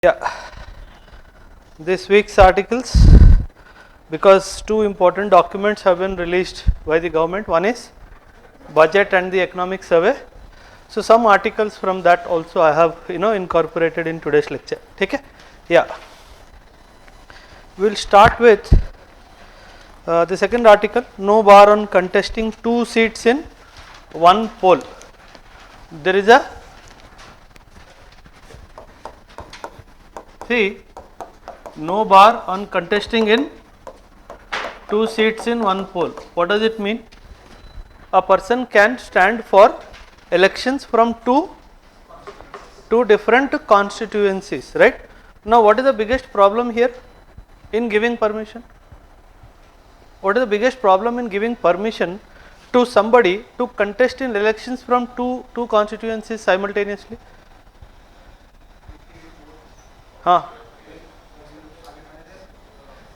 Yeah, this week's articles, because two important documents have been released by the government. One is budget and the economic survey. So some articles from that also I have incorporated in today's lecture. Okay? Yeah. We'll start with the second article. No bar on contesting 2 seats in one poll. There is a no bar on contesting in 2 seats in one poll. What does it mean? A person can stand for elections from two different constituencies, right? Now, what is the biggest problem here in giving permission? What is the biggest problem in giving permission to somebody to contest in elections from two constituencies simultaneously?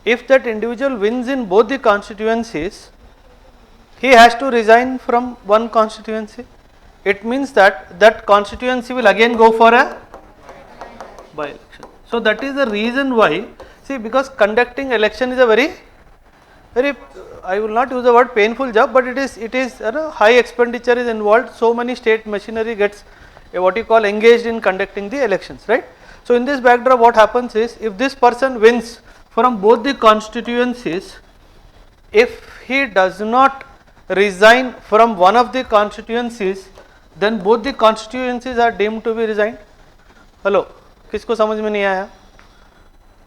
If that individual wins in both the constituencies, he has to resign from one constituency. It means that that constituency will again go for a by-election. So that is the reason why, see, because conducting election is a very, I will not use the word painful job, but it is high expenditure is involved. So many state machinery gets what you call engaged in conducting the elections, right? So in this backdrop, what happens is, if this person wins from both the constituencies, if he does not resign from one of the constituencies, then both the constituencies are deemed to be resigned. Hello, किसको समझ में नहीं आया?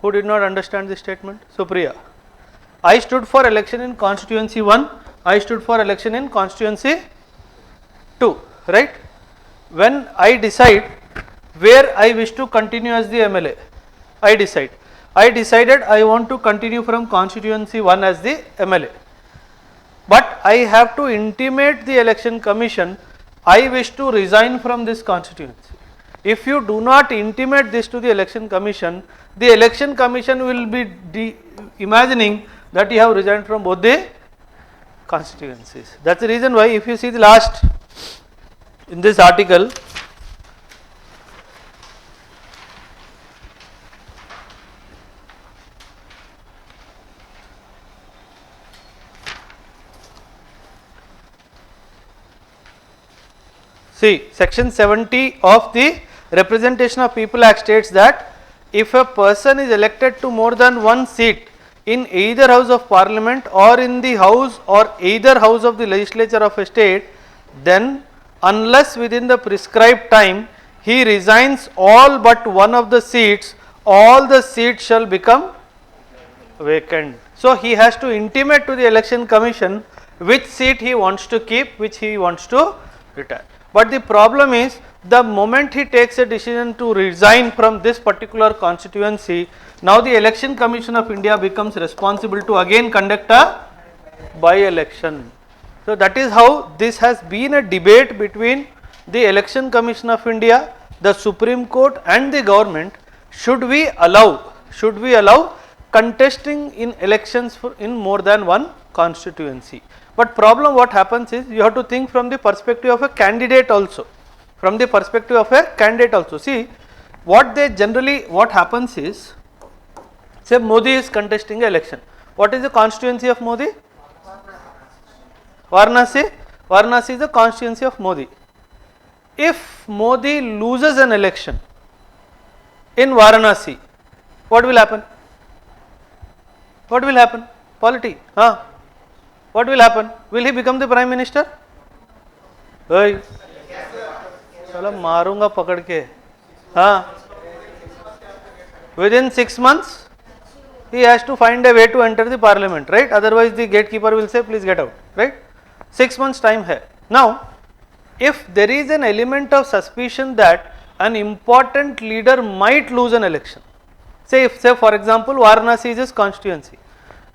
Who did not understand this statement? Supriya. I stood for election in constituency 1, I stood for election in constituency 2, right? When I decide where I wish to continue as the MLA, I decided I want to continue from constituency 1 as the MLA, but I have to intimate the election commission I wish to resign from this constituency. If you do not intimate this to the election commission will be imagining that you have resigned from both the constituencies. That's the reason why, if you see the last in this article, see, section 70 of the Representation of People Act states that if a person is elected to more than one seat in either house of parliament or in the house or either house of the legislature of a state, then unless within the prescribed time he resigns all but one of the seats, all the seats shall become vacant. So he has to intimate to the election commission which seat he wants to keep, which he wants to retire. But the problem is, the moment he takes a decision to resign from this particular constituency, now the Election Commission of India becomes responsible to again conduct a by-election. So that is how this has been a debate between the Election Commission of India, the Supreme Court and the government. Should we allow contesting in elections in more than one constituency? But problem what happens is, you have to think from the perspective of a candidate also. See, what happens is, say Modi is contesting an election. What is the constituency of Modi? Varanasi. Varanasi is the constituency of Modi. If Modi loses an election in Varanasi, what will happen? Polity. What will happen? Will he become the Prime Minister? Hey. चलो मारूंगा पकड़ के. Within 6 months he has to find a way to enter the parliament, right? Otherwise the gatekeeper will say please get out, right? 6 months time hai. Now if there is an element of suspicion that an important leader might lose an election, say for example Varanasi is his constituency,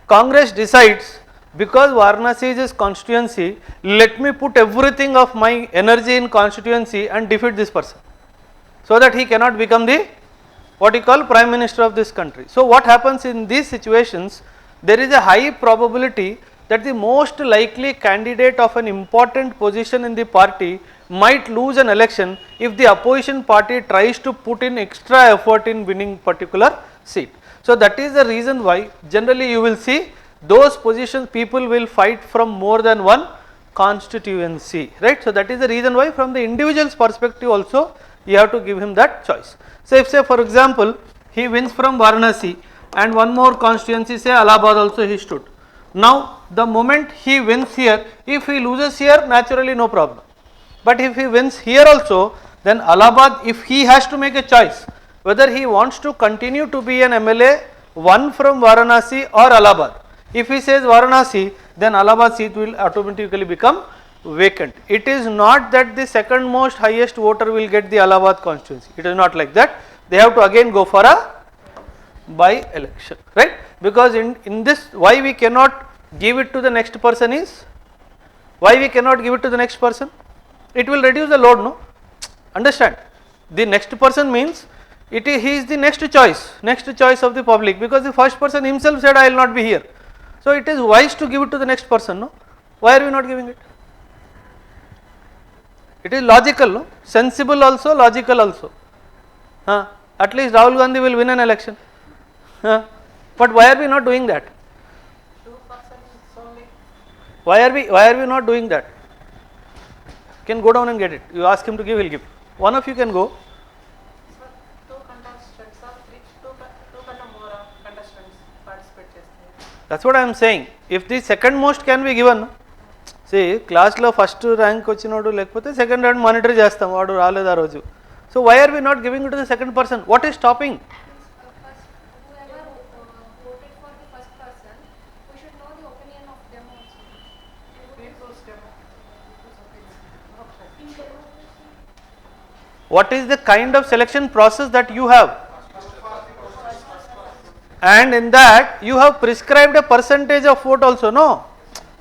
Congress decides, because Varanasi is his constituency, let me put everything of my energy in constituency and defeat this person, so that he cannot become the what you call Prime Minister of this country. So what happens in these situations, there is a high probability that the most likely candidate of an important position in the party might lose an election if the opposition party tries to put in extra effort in winning particular seat. So that is the reason why generally you will see those positions people will fight from more than one constituency, right. So that is the reason why from the individual's perspective also you have to give him that choice. So if say for example he wins from Varanasi and one more constituency say Allahabad also he stood. Now the moment he wins here, if he loses here naturally no problem. But if he wins here also, then Allahabad, if he has to make a choice whether he wants to continue to be an MLA one from Varanasi or Allahabad. If he says Varanasi, then Allahabad seat will automatically become vacant. It is not that the second most highest voter will get the Allahabad constituency. It is not like that. They have to again go for a by election, right. Because in this, why we cannot give it to the next person is, why we cannot give it to the next person? It will reduce the load, no? Understand? The next person means he is the next choice of the public, because the first person himself said I will not be here. So it is wise to give it to the next person, no? Why are we not giving it? It is logical, no? Sensible also, logical also. At least Rahul Gandhi will win an election. But why are we not doing that? Why are we not doing that? Can go down and get it. You ask him to give, he'll give. One of you can go. Sir, two contestants or two more contestants participate chestare. That's what I am saying. If the second most can be given, see class lo first rank vachinodu lekapothe second rank monitor chestam vaadu raleda aa roju. So why are we not giving it to the second person? What is stopping? Whoever voted for the first person, we should know the opinion of them also. What is the kind of selection process that you have? And in that you have prescribed a percentage of vote also, no?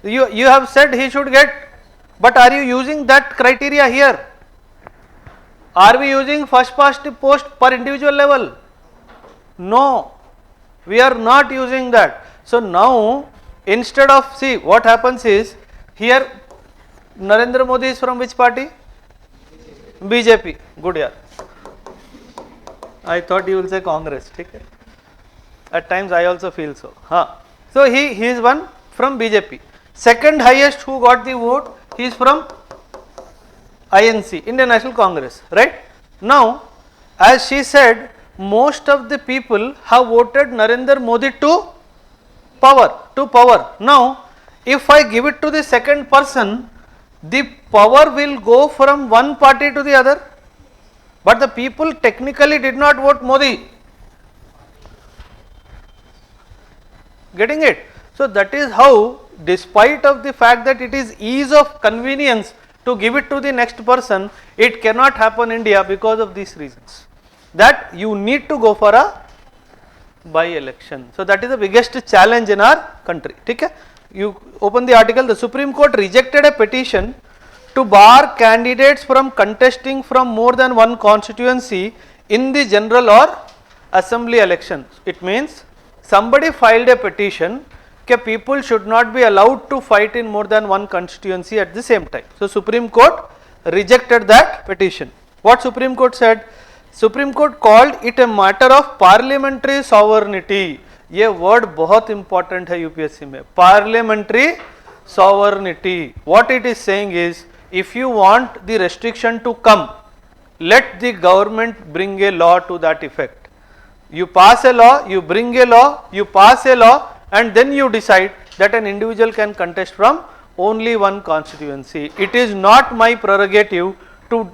You have said he should get, but are you using that criteria here? Are we using first past the post per individual level? No, we are not using that. So now instead of, see what happens is, here Narendra Modi is from which party? BJP. Good, yeah. I thought you will say Congress. Okay. At times I also feel so. So he is one from BJP. Second highest who got the vote, he is from INC, Indian National Congress, right? Now, as she said, most of the people have voted Narendra Modi to power. Now, if I give it to the second person, the power will go from one party to the other, but the people technically did not vote Modi. Getting it? So that is how, despite of the fact that it is ease of convenience to give it to the next person, it cannot happen in India because of these reasons, that you need to go for a by election. So that is the biggest challenge in our country. Okay? You open the article, the Supreme Court rejected a petition to bar candidates from contesting from more than one constituency in the general or assembly elections. It means somebody filed a petition that people should not be allowed to fight in more than one constituency at the same time. So Supreme Court rejected that petition. What Supreme Court said? Supreme Court called it a matter of parliamentary sovereignty. ये word बहुत important है UPSC में. Parliamentary sovereignty. What it is saying is, if you want the restriction to come, let the government bring a law to that effect. You pass a law, you bring a law, you pass a law, and then you decide that an individual can contest from only one constituency. It is not my prerogative to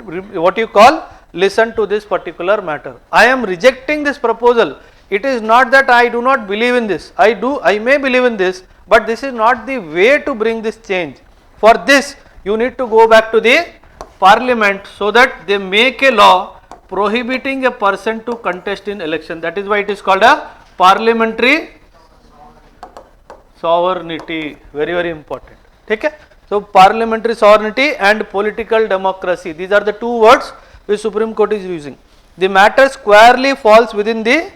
what you call listen to this particular matter. I am rejecting this proposal. It is not that I do not believe in this. I may believe in this, but this is not the way to bring this change. For this, you need to go back to the parliament so that they make a law prohibiting a person to contest in election. That is why it is called a parliamentary sovereignty. Very, very important. Okay? So parliamentary sovereignty and political democracy. These are the two words which Supreme Court is using. The matter squarely falls within the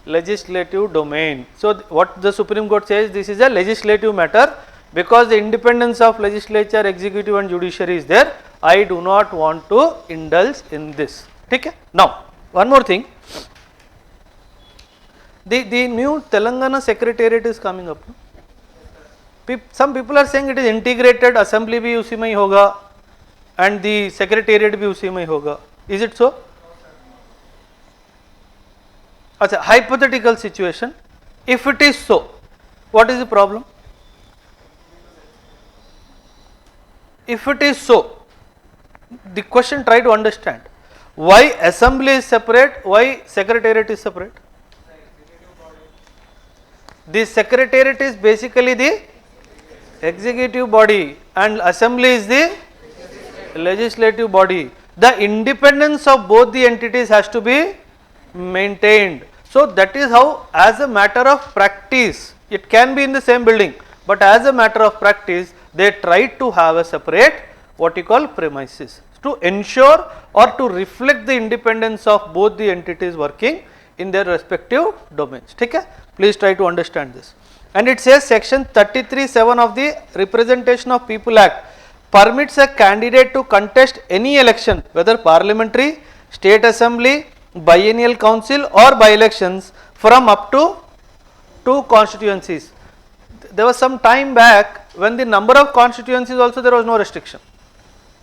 legislative domain. So what the Supreme Court says, this is a legislative matter, because the independence of legislature, executive and judiciary is there. I do not want to indulge in this. Okay? Now, one more thing. The new Telangana Secretariat is coming up. Some people are saying it is integrated, assembly bhi usi mein hi hoga and the secretariat bhi usi mein hi hoga. Is it so? Achha, hypothetical situation. If it is so, what is the problem? If it is so, the question try to understand. Why assembly is separate, why secretariat is separate? The secretariat is basically the executive body and assembly is the legislative body. The independence of both the entities has to be maintained. So that is how, as a matter of practice, it can be in the same building, but as a matter of practice, they try to have a separate what you call premises to ensure or to reflect the independence of both the entities working in their respective domains. Okay? Please try to understand this. And it says section 33(7) of the Representation of People Act permits a candidate to contest any election, whether parliamentary, state assembly, biennial council or by-elections from up to 2 constituencies. There was some time back when the number of constituencies also there was no restriction.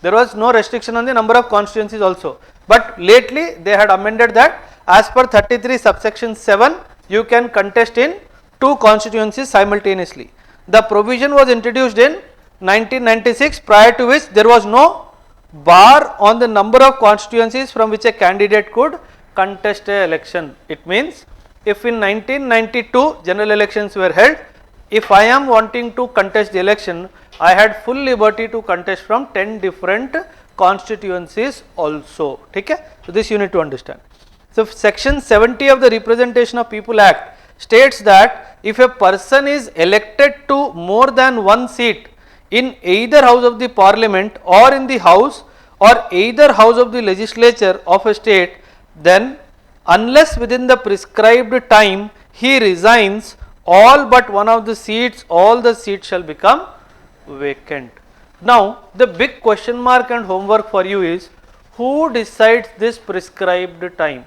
There was no restriction on the number of constituencies also. But lately they had amended that as per 33 subsection 7 you can contest in 2 constituencies simultaneously. The provision was introduced in 1996, prior to which there was no bar on the number of constituencies from which a candidate could contest a election. It means if in 1992 general elections were held, if I am wanting to contest the election, I had full liberty to contest from 10 different constituencies also. Okay? So this you need to understand. So section 70 of the Representation of People Act states that if a person is elected to more than one seat in either house of the parliament or in the house or either house of the legislature of a state, then unless within the prescribed time he resigns all but one of the seats, all the seats shall become vacant. Now the big question mark and homework for you is, who decides this prescribed time?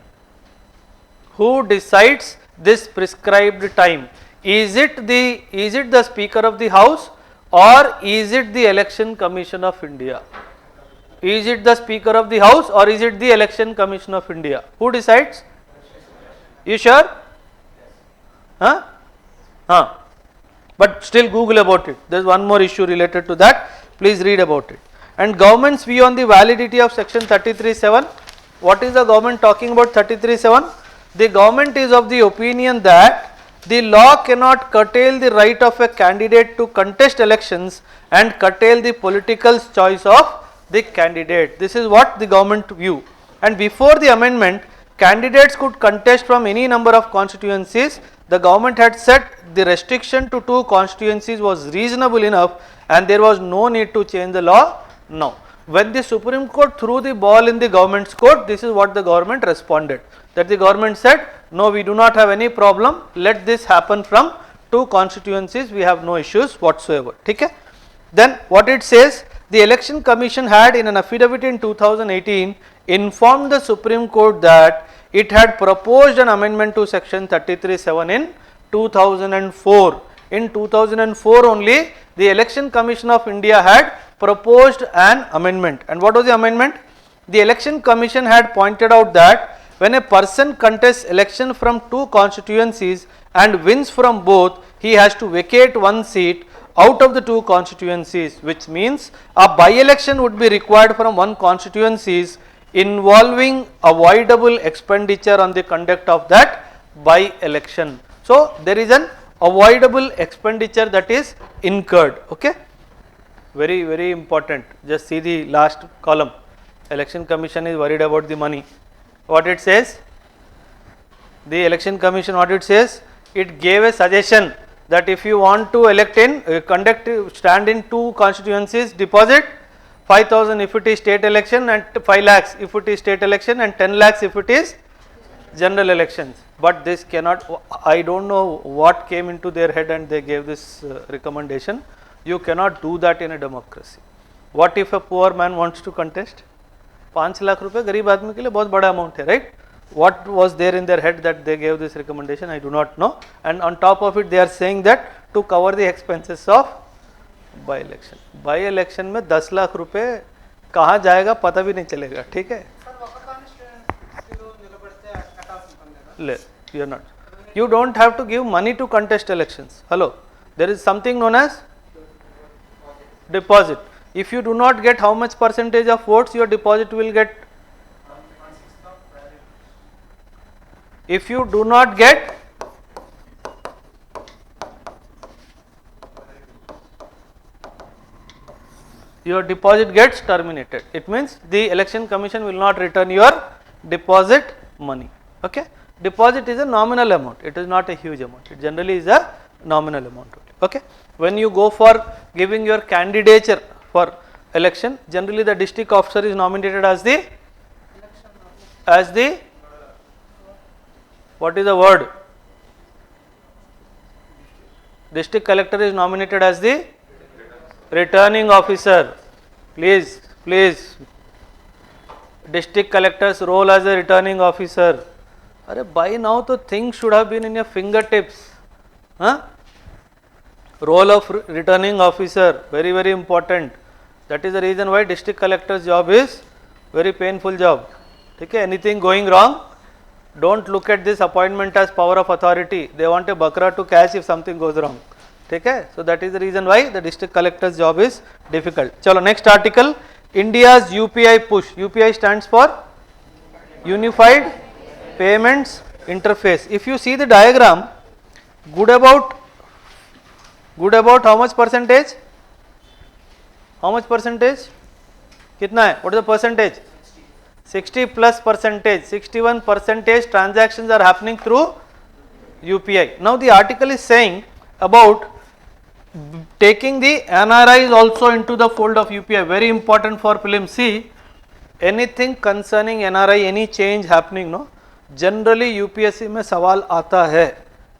Who decides this prescribed time? Is it the Speaker of the House or is it the Election Commission of India? Is it the Speaker of the House or is it the Election Commission of India? Who decides? You sure? Huh? Huh. But still Google about it. There is one more issue related to that. Please read about it. And government's view on the validity of section 33(7). What is the government talking about 33(7)? The government is of the opinion that the law cannot curtail the right of a candidate to contest elections and curtail the political choice of the candidate. This is what the government view. And before the amendment, candidates could contest from any number of constituencies. The government had said the restriction to 2 constituencies was reasonable enough and there was no need to change the law now. When the Supreme Court threw the ball in the government's court, this is what the government responded. That the government said, no, we do not have any problem, let this happen from 2 constituencies, we have no issues whatsoever. Okay? Then what it says, the Election Commission had in an affidavit in 2018 informed the Supreme Court that it had proposed an amendment to section 33(7) in 2004. In 2004 only, the Election Commission of India had proposed an amendment. And what was the amendment? The Election Commission had pointed out that when a person contests election from 2 constituencies and wins from both, he has to vacate one seat out of the 2 constituencies, which means a by-election would be required from 1 constituencies involving avoidable expenditure on the conduct of that by-election. So there is an avoidable expenditure that is incurred. Okay? Very, very important. Just see the last column. Election Commission is worried about the money. What it says? The Election Commission, what it says? It gave a suggestion that if you want to elect in, stand in 2 constituencies, deposit 5,000 if it is state election and 5 lakhs if it is state election and 10 lakhs if it is general elections. But this cannot, I don't know what came into their head and they gave this recommendation. You cannot do that in a democracy. What if a poor man wants to contest? 5 lakh रुपए गरीब आदमी के लिए बहुत बड़ा amount है, right? What was there in their head that they gave this recommendation? I do not know. And on top of it, they are saying that to cover the expenses of by election. By election में 10 लाख रुपए कहाँ जाएगा पता भी नहीं चलेगा, ठीक है? You are not. You don't have to give money to contest elections. Hello, there is something known as deposit. If you do not get how much percentage of votes, your deposit will get. If you do not get, your deposit gets terminated. It means the election commission will not return your deposit money. Okay, deposit is a nominal amount. It is not a huge amount. It generally is a nominal amount. Okay, when you go for giving your candidature for election, generally the district officer is nominated as the what is the word? District collector is nominated as the returning officer. Please, district collector's role as a returning officer. Arey, by now the things should have been in your fingertips. Huh? Role of returning officer, very, very important. That is the reason why district collector's job is very painful job. Okay, anything going wrong, don't look at this appointment as power of authority. They want a bakra to catch if something goes wrong. Okay, so that is the reason why the district collector's job is difficult. Chalo, next article, India's UPI push. UPI stands for Unified Payments Interface. If you see the diagram, good about how much percentage? How much percentage? Kitna hai? What is the percentage? 60 plus percentage. 61% transactions are happening through UPI. Now the article is saying about taking the NRIs also into the fold of UPI. Very important for prelim. See, anything concerning NRI, any change happening, no? Generally UPSC में सवाल आता है.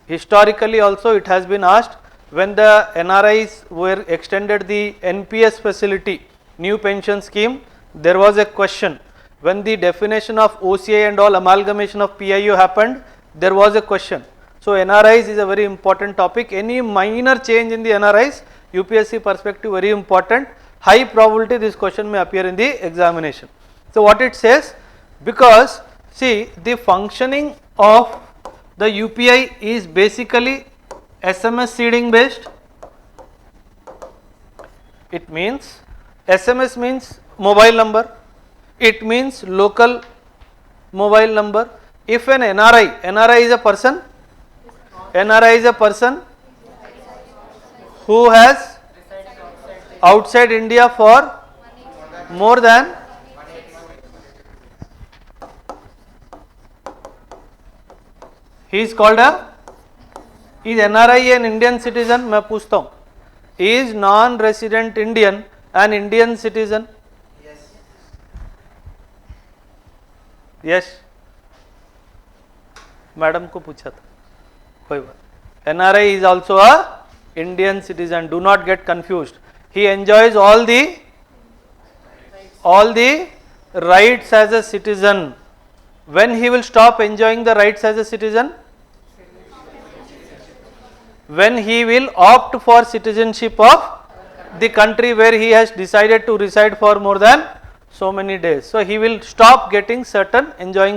Historically also it has been asked. When the NRIs were extended the NPS facility, new pension scheme, there was a question. When the definition of OCI and all amalgamation of PIO happened, there was a question. So NRIs is a very important topic. Any minor change in the NRIs, UPSC perspective very important. High probability this question may appear in the examination. So what it says, because see the functioning of the UPI is basically SMS seeding based. It means SMS means mobile number. It means local mobile number. If an NRI is a person. NRI is a person who has outside India for more than he is called a. Is NRI an Indian citizen? मैं पूछता हूँ. Is non-resident Indian an Indian citizen? Yes. Madam को पूछा था. कोई बात. NRI is also a Indian citizen. Do not get confused. He enjoys all the rights as a citizen. When he will stop enjoying the rights as a citizen? When he will opt for citizenship of the country where he has decided to reside for more than so many days. So he will stop enjoying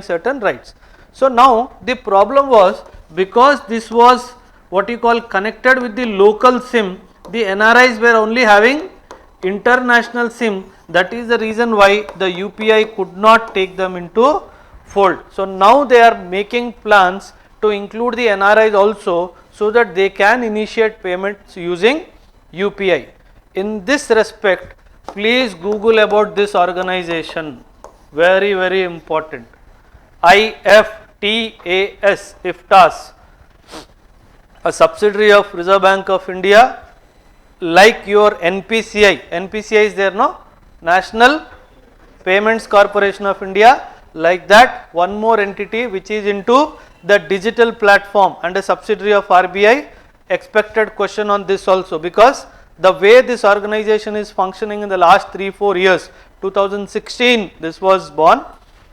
certain rights. So now the problem was, because this was what you call connected with the local SIM, the NRIs were only having international SIM. That is the reason why the UPI could not take them into fold. So now they are making plans to include the NRIs also, so that they can initiate payments using UPI. In this respect, please Google about this organization. Very, very important. IFTAS, a subsidiary of Reserve Bank of India, like your NPCI. NPCI is there, no? National Payments Corporation of India. Like that, one more entity which is into the digital platform and a subsidiary of RBI. Expected question on this also, because the way this organization is functioning in the last 3-4 years. 2016 this was born,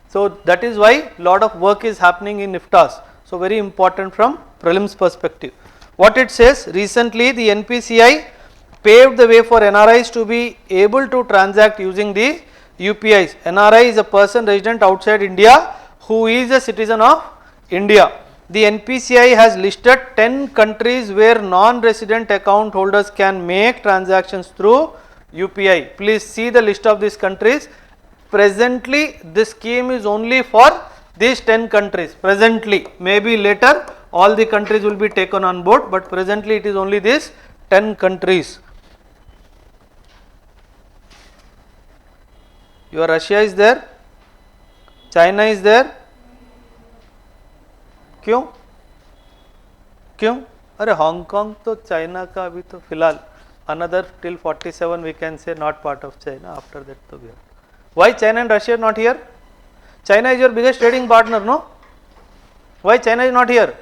so that is why lot of work is happening in IFTAs. So very important from prelims perspective. What it says, recently the NPCI paved the way for NRIs to be able to transact using the UPIs. NRI is a person resident outside India who is a citizen of India. The NPCI has listed 10 countries where non-resident account holders can make transactions through UPI. Please see the list of these countries. Presently this scheme is only for these 10 countries. Presently, maybe later all the countries will be taken on board, but presently it is only these 10 countries. Your Russia is there, China is there. क्यों क्यों? अरे Hong Kong तो China का अभी तो फिलहाल another till 47 we can say not part of China, after that तो भी. Why China and Russia are not here? China is your biggest trading partner, no? Why China is not here?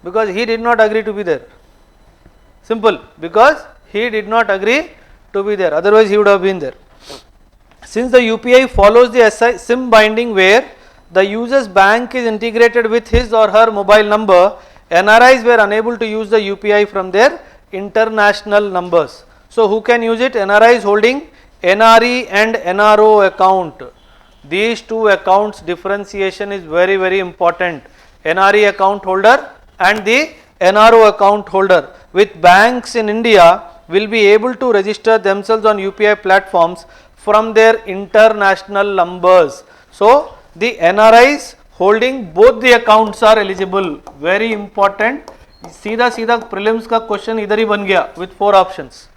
Because he did not agree to be there. Simple, because he did not agree to be there, otherwise he would have been there. Since the UPI follows the SIM binding where the user's bank is integrated with his or her mobile number, NRIs were unable to use the UPI from their international numbers. So who can use it? NRIs holding NRE and NRO account. These two accounts differentiation is very, very important. NRE account holder and the NRO account holder with banks in India will be able to register themselves on UPI platforms from their international numbers. So the NRIs holding both the accounts are eligible. Very important. सीधा सीधा prelims का question इधर ही बन गया with 4 options.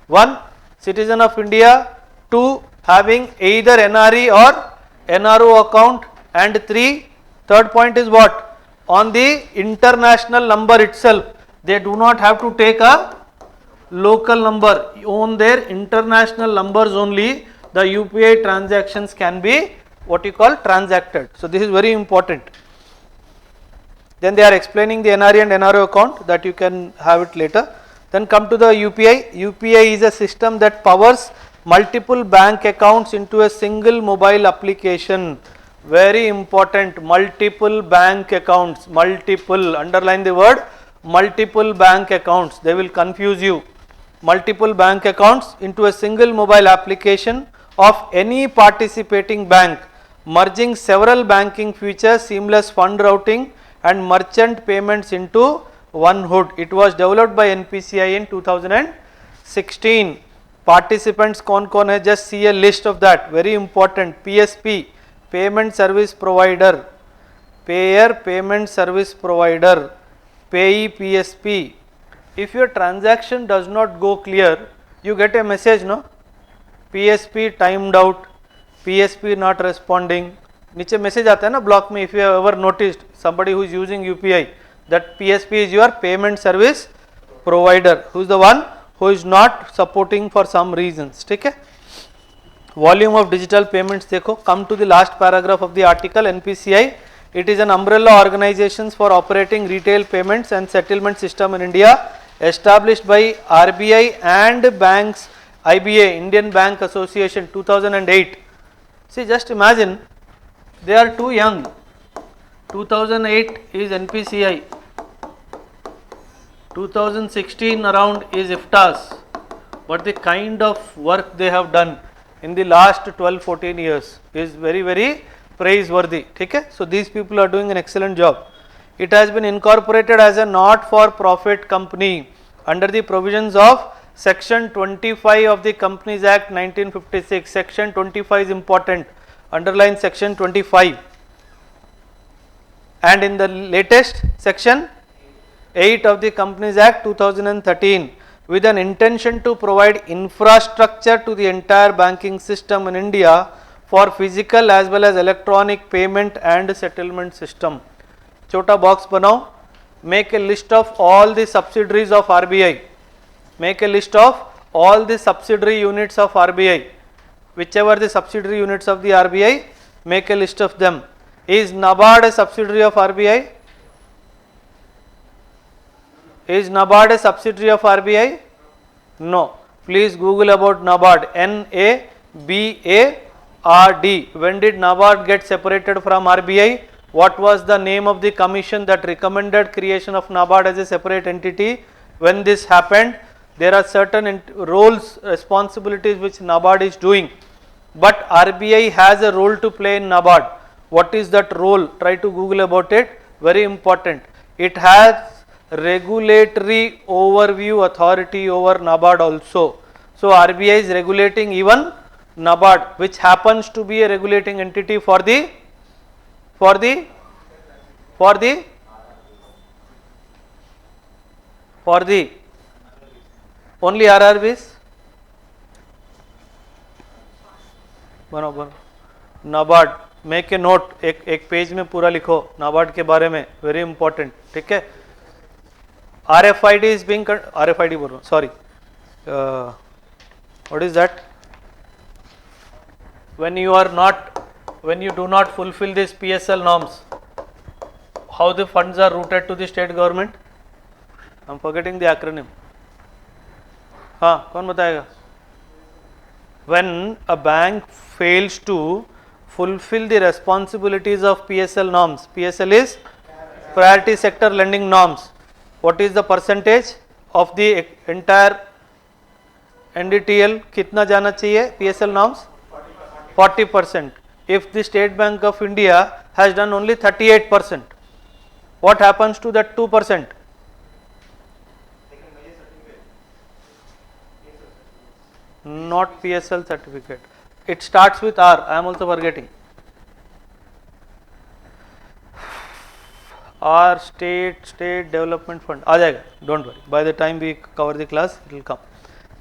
1, citizen of India. 2, having either NRE or NRO account. And 3, third point is what? On the international number itself, they do not have to take a local number. On their international numbers only, the UPI transactions can be what you call transacted. So this is very important. Then they are explaining the NRE and NRO account, that you can have it later. Then come to the UPI. UPI is a system that powers multiple bank accounts into a single mobile application. Very important, multiple bank accounts, multiple, underline the word multiple bank accounts, they will confuse you. Multiple bank accounts into a single mobile application of any participating bank, merging several banking features, seamless fund routing and merchant payments into one hood. It was developed by NPCI in 2016. Participants कौन कौन है? Just see a list of that. Very important. PSP, payment service provider, payer payment service provider, payee PSP. If your transaction does not go clear, you get a message, no? PSP timed out, PSP not responding. नीचे message आता है ना block में. If you have ever noticed somebody who is using UPI, that PSP is your payment service provider, who is the one who is not supporting for some reasons. ठीक है? Volume of digital payments देखो. Come to the last paragraph of the article. NPCI, it is an umbrella organization for operating retail payments and settlement system in India, established by RBI and banks. IBA, Indian Bank Association, 2008. See, just imagine, they are too young. 2008 is NPCI, 2016 around is IFTAs, but the kind of work they have done in the last 12-14 years is very, very praiseworthy. Okay? So these people are doing an excellent job. It has been incorporated as a not-for-profit company under the provisions of Section 25 of the Companies Act 1956. Section 25 is important. Underline Section 25. And in the latest Section 8 of the Companies Act 2013, with an intention to provide infrastructure to the entire banking system in India for physical as well as electronic payment and settlement system. Chota box banao. Make a list of all the subsidiaries of RBI. Make a list of all the subsidiary units of RBI. Whichever the subsidiary units of the RBI, make a list of them. Is NABARD a subsidiary of RBI? Is NABARD a subsidiary of RBI? No. Please Google about NABARD. NABARD. When did NABARD get separated from RBI? What was the name of the commission that recommended creation of NABARD as a separate entity? When this happened, there are certain roles, responsibilities which NABARD is doing, but RBI has a role to play in NABARD. What is that role? Try to Google about it. Very important. It has regulatory overview authority over NABARD also. So RBI is regulating even NABARD, which happens to be a regulating entity for the only RRBs. बराबर NABARD. Make a note, एक page में पूरा लिखो नाबार्ड के बारे में, very important. ठीक है. RFID is being RFID बोल रहा हूँ, sorry, what is that? When you do not fulfill these PSL norms, how the funds are routed to the state government? I'm forgetting the acronym. हाँ, कौन बताएगा? When a bank fails to fulfill the responsibilities of PSL norms, PSL is priority sector lending norms. What is the percentage of the entire NDTL? कितना जाना चाहिए PSL norms? 40%. If the State Bank of India has done only 38%, what happens to that 2%? Not PSL certificate. It starts with R. I am also forgetting. R, State Development Fund. आ जाएगा. Don't worry. By the time we cover the class, it will come.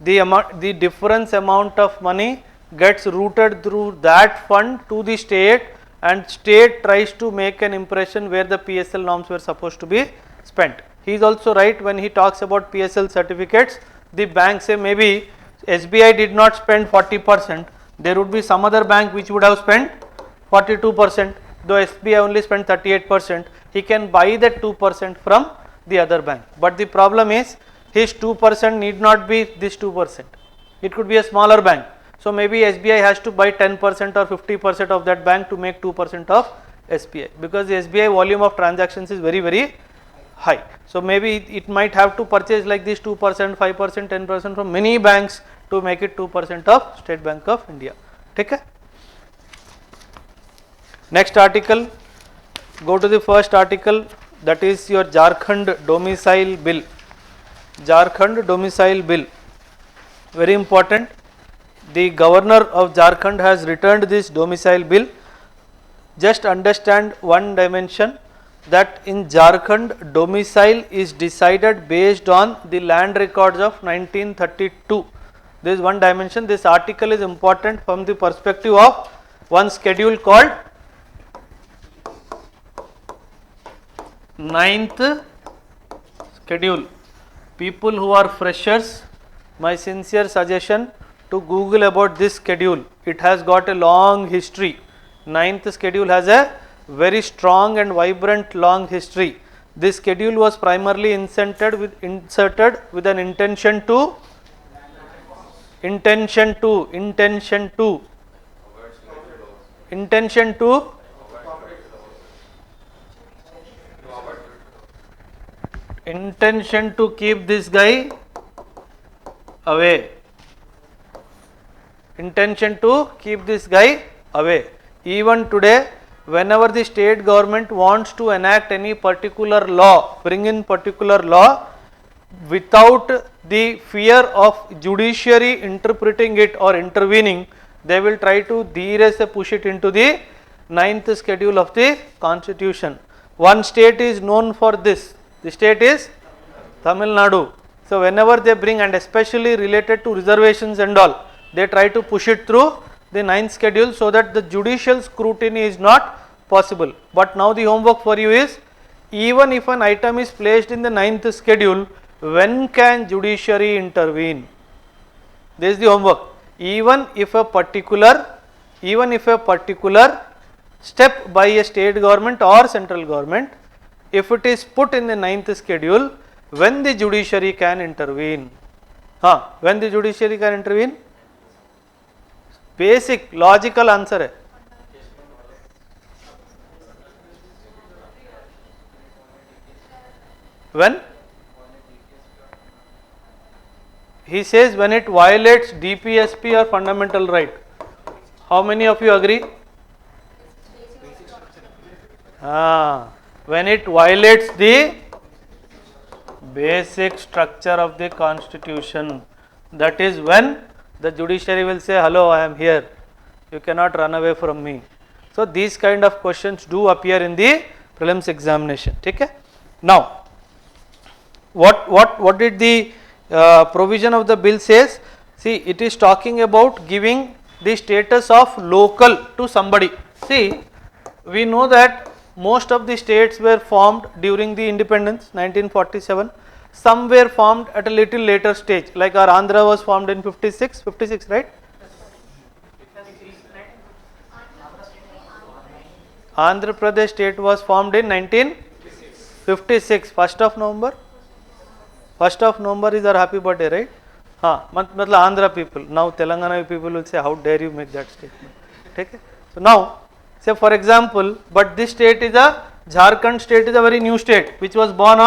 The difference amount of money gets routed through that fund to the state, and state tries to make an impression where the PSL norms were supposed to be spent. He is also right when he talks about PSL certificates. The bank say maybe SBI did not spend 40%, there would be some other bank which would have spent 42%, though SBI only spent 38%, he can buy that 2% from the other bank. But the problem is his 2% need not be this 2%, it could be a smaller bank. So maybe SBI has to buy 10% or 50% of that bank to make 2% of SBI, because the SBI volume of transactions is very, very high. So maybe it might have to purchase like this 2%, 5%, 10% from many banks to make it 2% of State Bank of India. ठीक है. Next article, go to the first article, that is your Jharkhand domicile bill. Jharkhand domicile bill, very important. The governor of Jharkhand has returned this domicile bill. Just understand one dimension, that in Jharkhand domicile is decided based on the land records of 1932. This is one dimension. This article is important from the perspective of one schedule called 9th schedule. People who are freshers, my sincere suggestion to Google about this schedule. It has got a long history. 9th schedule has a very strong and vibrant long history. This schedule was primarily inserted with an intention to keep this guy away. Intention to keep this guy away. Even today, whenever the state government wants to enact any particular law, bring in particular law, without the fear of judiciary interpreting it or intervening, they will try to dheere se push it into the 9th schedule of the constitution. One state is known for this. The state is Tamil Nadu. So whenever they bring, and especially related to reservations and all, they try to push it through the 9th schedule so that the judicial scrutiny is not possible. But now the homework for you is, even if an item is placed in the 9th schedule, when can judiciary intervene? This is the homework. Even if a particular step by a state government or central government, if it is put in the 9th schedule, when the judiciary can intervene. When the judiciary can intervene? Basic logical answer है. When? He says when it violates DPSP or fundamental right. How many of you agree? When it violates the basic structure of the constitution, that is when the judiciary will say, hello, I am here, you cannot run away from me. So these kind of questions do appear in the prelims examination. Okay? Now, what did the provision of the bill says? See, it is talking about giving the status of local to somebody. See, we know that most of the states were formed during the independence 1947. Some were formed at a little later stage, like our Andhra was formed in 56, right? Andhra Pradesh state was formed in 1956, 1st of November. 1st of November is our happy birthday, right? Matlab Andhra people. Now Telangana people will say, how dare you make that statement? Okay? So now, say for example, but this state is Jharkhand state is a very new state, which was born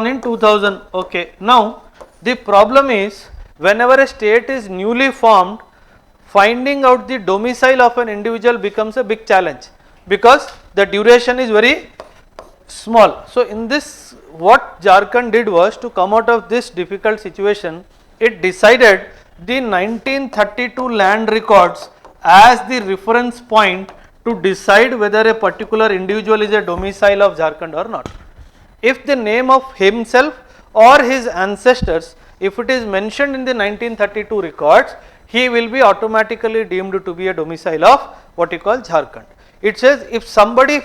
in 2000. Okay. Now, the problem is, whenever a state is newly formed, finding out the domicile of an individual becomes a big challenge, because the duration is very small. So in this, what Jharkhand did was, to come out of this difficult situation, it decided the 1932 land records as the reference point to decide whether a particular individual is a domicile of Jharkhand or not. If the name of himself or his ancestors, if it is mentioned in the 1932 records, he will be automatically deemed to be a domicile of what you call Jharkhand. It says if somebody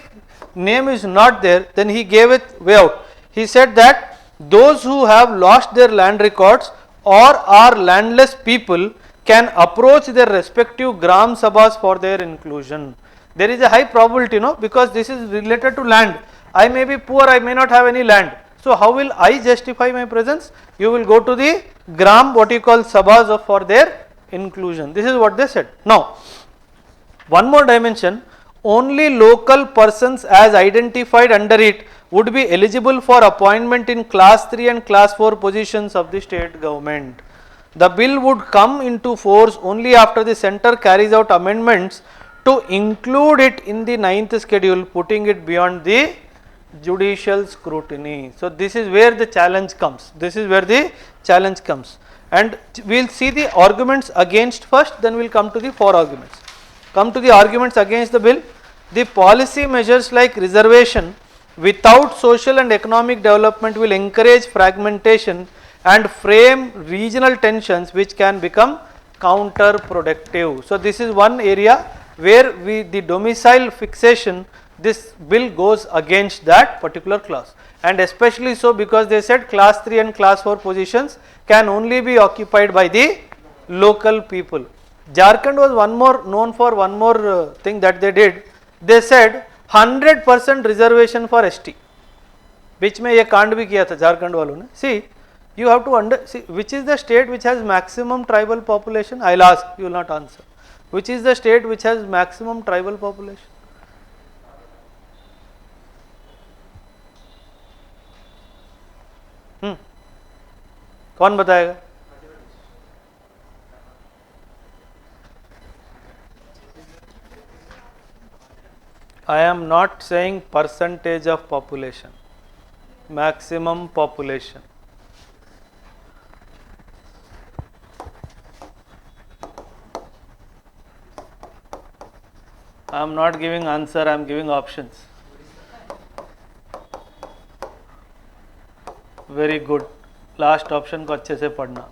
name is not there, then he gave it way out. He said that those who have lost their land records or are landless people can approach their respective Gram Sabhas for their inclusion. There is a high probability, because this is related to land. I may be poor, I may not have any land. So how will I justify my presence? You will go to the Gram, what you call Sabhas for their inclusion. This is what they said. Now, one more dimension, only local persons as identified under it would be eligible for appointment in class 3 and class 4 positions of the state government. The bill would come into force only after the centre carries out amendments to include it in the 9th schedule, putting it beyond the judicial scrutiny. So this is where the challenge comes. And we will see the arguments against first, then we will come to the four arguments. Come to the arguments against the bill. The policy measures like reservation without social and economic development will encourage fragmentation and frame regional tensions which can become counterproductive. So this is one area where the domicile fixation, this bill goes against that particular clause, and especially so because they said class 3 and class 4 positions can only be occupied by the local people. Jharkhand was known for one more thing that they did. They said 100% reservation for ST, which में ये कांड भी किया था झारखंड वालों ने. See, you have to see which is the state which has maximum tribal population. I will ask, you will not answer. Which is the state which has maximum tribal population? कौन बताएगा? I am not saying percentage of population, maximum population. I am not giving answer, I am giving options. Very good. Last option को अच्छे से पढ़ना.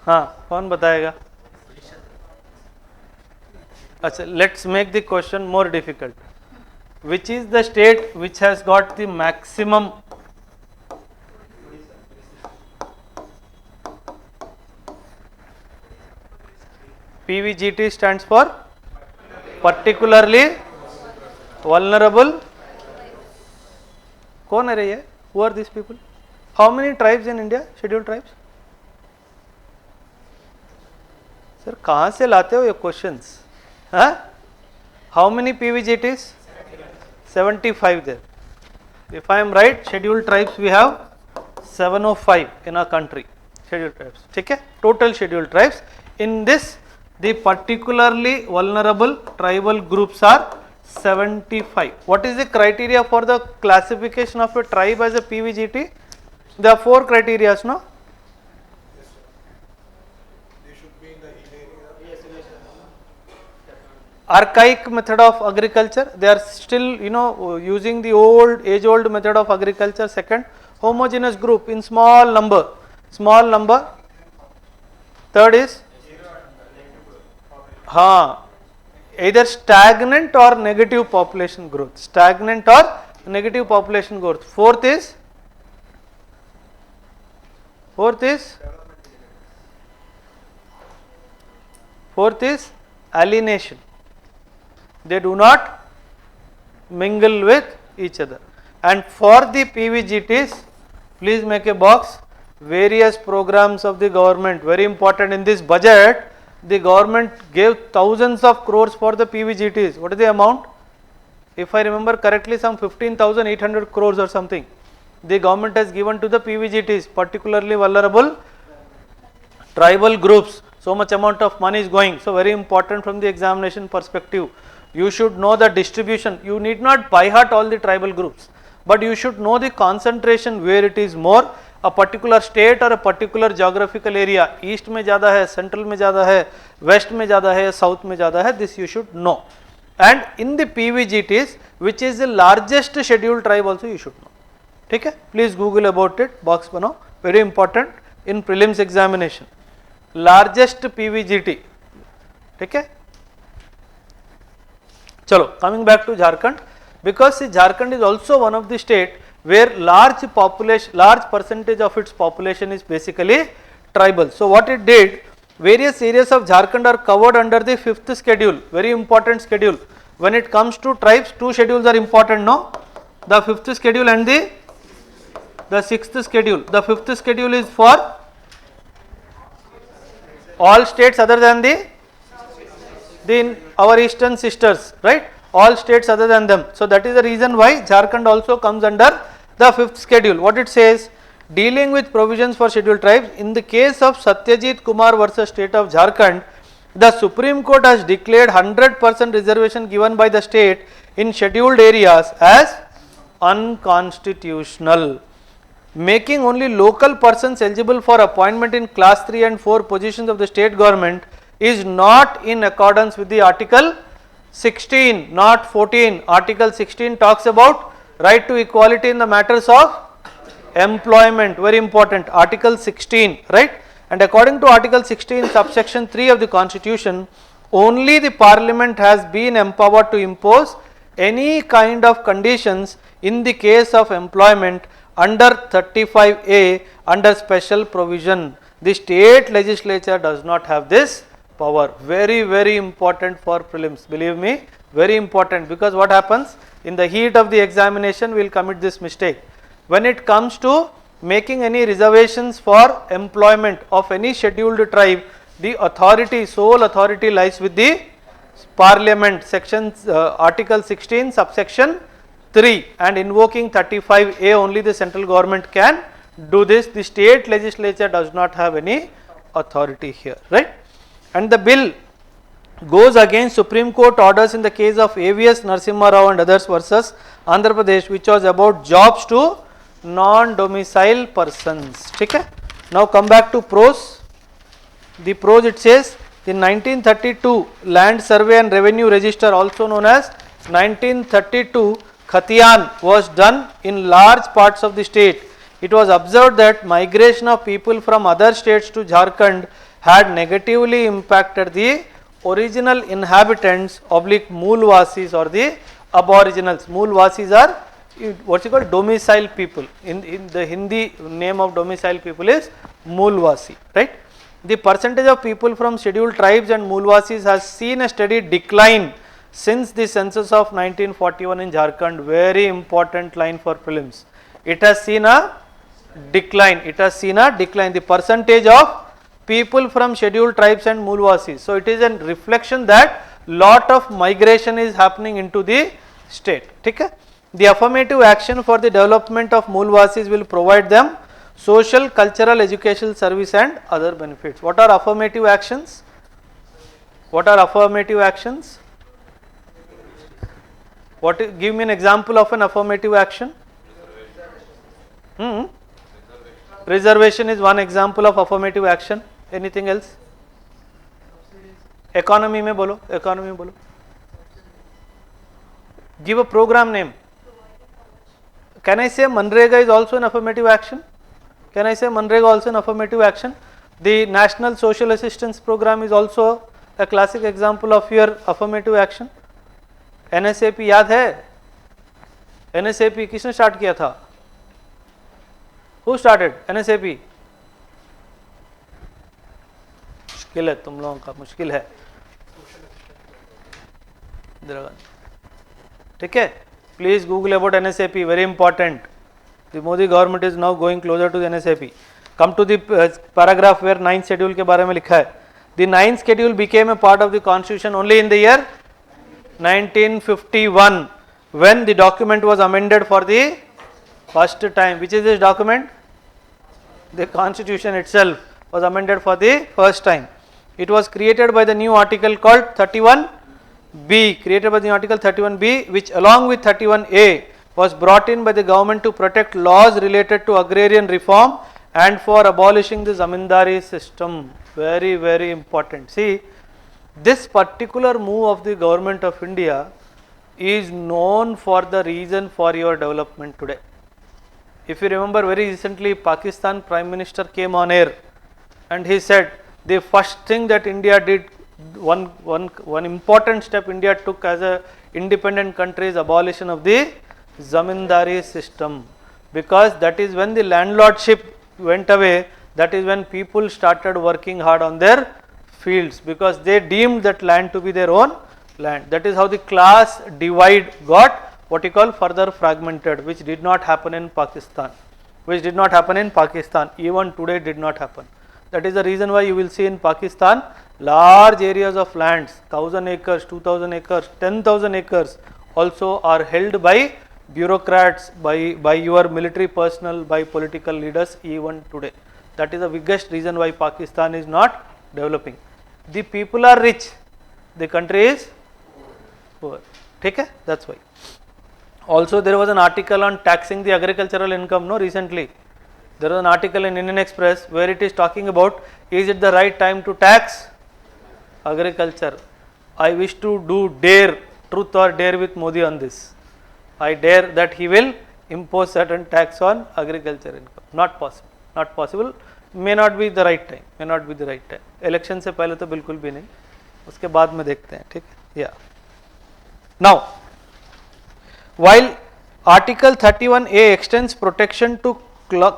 हाँ, कौन बताएगा? अच्छा, let's make the question more difficult. Which is the state which has got the maximum PVGT stands for particularly vulnerable कौन है रे ये? Who are these people? How many tribes in India? Scheduled tribes? Sir कहाँ से लाते हो ये questions? हाँ? How many PVGTs? 75 there. If I am right, scheduled tribes we have 705 in our country. Scheduled tribes. ठीक है? Total scheduled tribes. In this, the particularly vulnerable tribal groups are 75. What is the criteria for the classification of a tribe as a PVGT? There are 4 criteria, no? They should be in the hill area. Archaic method of agriculture, they are still using the age old method of agriculture. Second, homogeneous group in small number. Third is either stagnant or negative population growth. Fourth is alienation. They do not mingle with each other. And for the PVGTs, please make a box. Various programs of the government, very important in this budget. The government gave thousands of crores for the PVGTs. What is the amount? If I remember correctly, some 15,800 crores or something. The government has given to the PVGTs, particularly vulnerable tribal groups. So much amount of money is going. So very important from the examination perspective. You should know the distribution. You need not by heart all the tribal groups, but you should know the concentration where it is more. A particular state or a particular geographical area, east में ज़्यादा है, central में ज़्यादा है, west में ज़्यादा है, south में ज़्यादा है. This you should know. And in the PVGTs, which is the largest scheduled tribe, also you should know. ठीक है? Please Google about it. Box बनाओ. Very important in prelims examination. Largest PVGT. ठीक है? चलो, coming back to Jharkhand, because Jharkhand is also one of the state where large percentage of its population is basically tribal. So what it did, various areas of Jharkhand are covered under the 5th schedule, very important schedule. When it comes to tribes, 2 schedules are important, no? The 5th schedule and the 6th schedule. The 5th schedule is for all states other than our eastern sisters, right? All states other than them. So that is the reason why Jharkhand also comes under the 5th schedule. What it says, dealing with provisions for scheduled tribes, in the case of Satyajit Kumar versus state of Jharkhand, the Supreme Court has declared 100% reservation given by the state in scheduled areas as unconstitutional, making only local persons eligible for appointment in class 3 and 4 positions of the state government is not in accordance with the Article 16, not 14. Article 16 talks about right to equality in the matters of employment, very important. Article 16, right? And according to Article 16, subsection 3 of the Constitution, only the Parliament has been empowered to impose any kind of conditions in the case of employment under 35A under special provision. The state legislature does not have this power. Very, very important for prelims. Believe me, very important, because what happens in the heat of the examination, we will commit this mistake. When it comes to making any reservations for employment of any scheduled tribe, the authority, sole authority lies with the Parliament. Article 16, subsection 3, and invoking 35A, only the central government can do this. The state legislature does not have any authority here, right? And the bill goes against Supreme Court orders in the case of AVS Narasimha Rao and others versus Andhra Pradesh, which was about jobs to non-domicile persons. Okay? Now come back to prose. The prose, it says, in 1932 Land Survey and Revenue Register, also known as 1932 Khatiyan, was done in large parts of the state. It was observed that migration of people from other states to Jharkhand had negatively impacted the original inhabitants Moolvasis or the aboriginals. Moolvasis are what you call domicile people. In the Hindi name of domicile people is Moolvasi, right? The percentage of people from scheduled tribes and Moolvasis has seen a steady decline since the census of 1941 in Jharkhand, very important line for prelims, it has seen a decline. It has seen a decline. The percentage of people from scheduled tribes and Mulwasis. So it is a reflection that lot of migration is happening into the state. Okay? The affirmative action for the development of Mulwasis will provide them social, cultural, educational service and other benefits. What are affirmative actions? What are affirmative actions? Give me an example of an affirmative action. Reservation is one example of affirmative action. Anything else? Economy में बोलो, economy में बोलो. Give a program name. Can I say Manrega is also an affirmative action? Can I say Manrega also an affirmative action? The National Social Assistance Program is also a classic example of your affirmative action. NSAP याद है? NSAP किसने start किया था? Who started NSAP? मुश्किल है, तुम लोगों का मुश्किल है. ठीक है? Please Google about NSAP, very important. The Modi government is now going closer to the NSAP. Come to the paragraph where 9th schedule के बारे में लिखा है. The 9th schedule became a part of the constitution only in the year 1951 when the document was amended for the first time. Which is this document? The constitution itself was amended for the first time. It was created by the new article called 31B, created by the article 31B, which along with 31A was brought in by the government to protect laws related to agrarian reform and for abolishing the zamindari system. Very, very important. See, this particular move of the government of India is known for the reason for your development today. If you remember, very recently Pakistan Prime Minister came on air and he said the first thing that India did, one important step India took as a independent country is abolition of the zamindari system, because that is when the landlordship went away. That is when people started working hard on their fields because they deemed that land to be their own land. That is how the class divide got what you call further fragmented, which did not happen in Pakistan. Even today did not happen. That is the reason why you will see in Pakistan large areas of lands, 1000 acres, 2000 acres, 10,000 acres also are held by bureaucrats, by your military personnel, by political leaders even today. That is the biggest reason why Pakistan is not developing. The people are rich, the country is poor. Okay? That's why. Also there was an article on taxing the agricultural income, no, recently. There was an article in Indian Express where it is talking about, is it the right time to tax agriculture? I wish to do dare, truth or dare with Modi on this. I dare that he will impose certain tax on agriculture income. Not possible. Not possible. May not be the right time. May not be the right time. Election से पहले तो बिल्कुल भी नहीं. उसके बाद में देखते हैं. ठीक है? Yeah. Now, while Article 31A extends protection to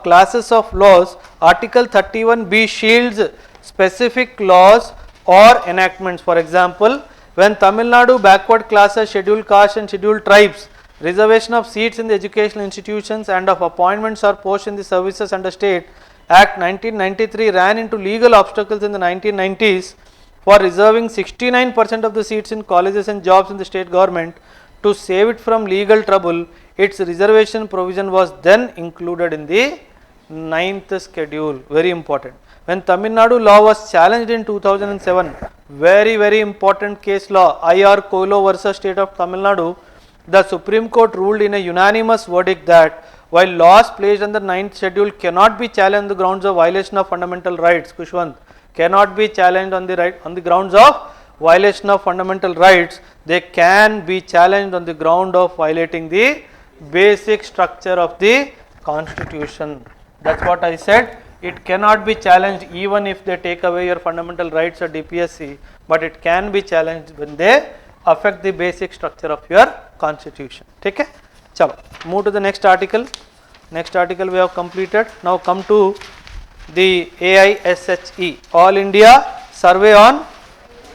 classes of laws, Article 31B shields specific laws or enactments. For example, when Tamil Nadu backward classes, scheduled castes and scheduled tribes, reservation of seats in the educational institutions and of appointments or posts in the services under State Act 1993 ran into legal obstacles in the 1990s for reserving 69% of the seats in colleges and jobs in the state government. To save it from legal trouble, its reservation provision was then included in the 9th schedule. Very important. When Tamil Nadu law was challenged in 2007, very, very important case law, IR Koilo versus State of Tamil Nadu, the Supreme Court ruled in a unanimous verdict that while laws placed under 9th schedule cannot be challenged on the grounds of violation of fundamental rights, Kushwant, cannot be challenged on the grounds of violation of fundamental rights, they can be challenged on the ground of violating the basic structure of the constitution. That's what I said. It cannot be challenged even if they take away your fundamental rights at DPSC, but it can be challenged when they affect the basic structure of your constitution. Okay? Chalo, move to the next article. Next article we have completed. Now come to the AISHE, All India Survey on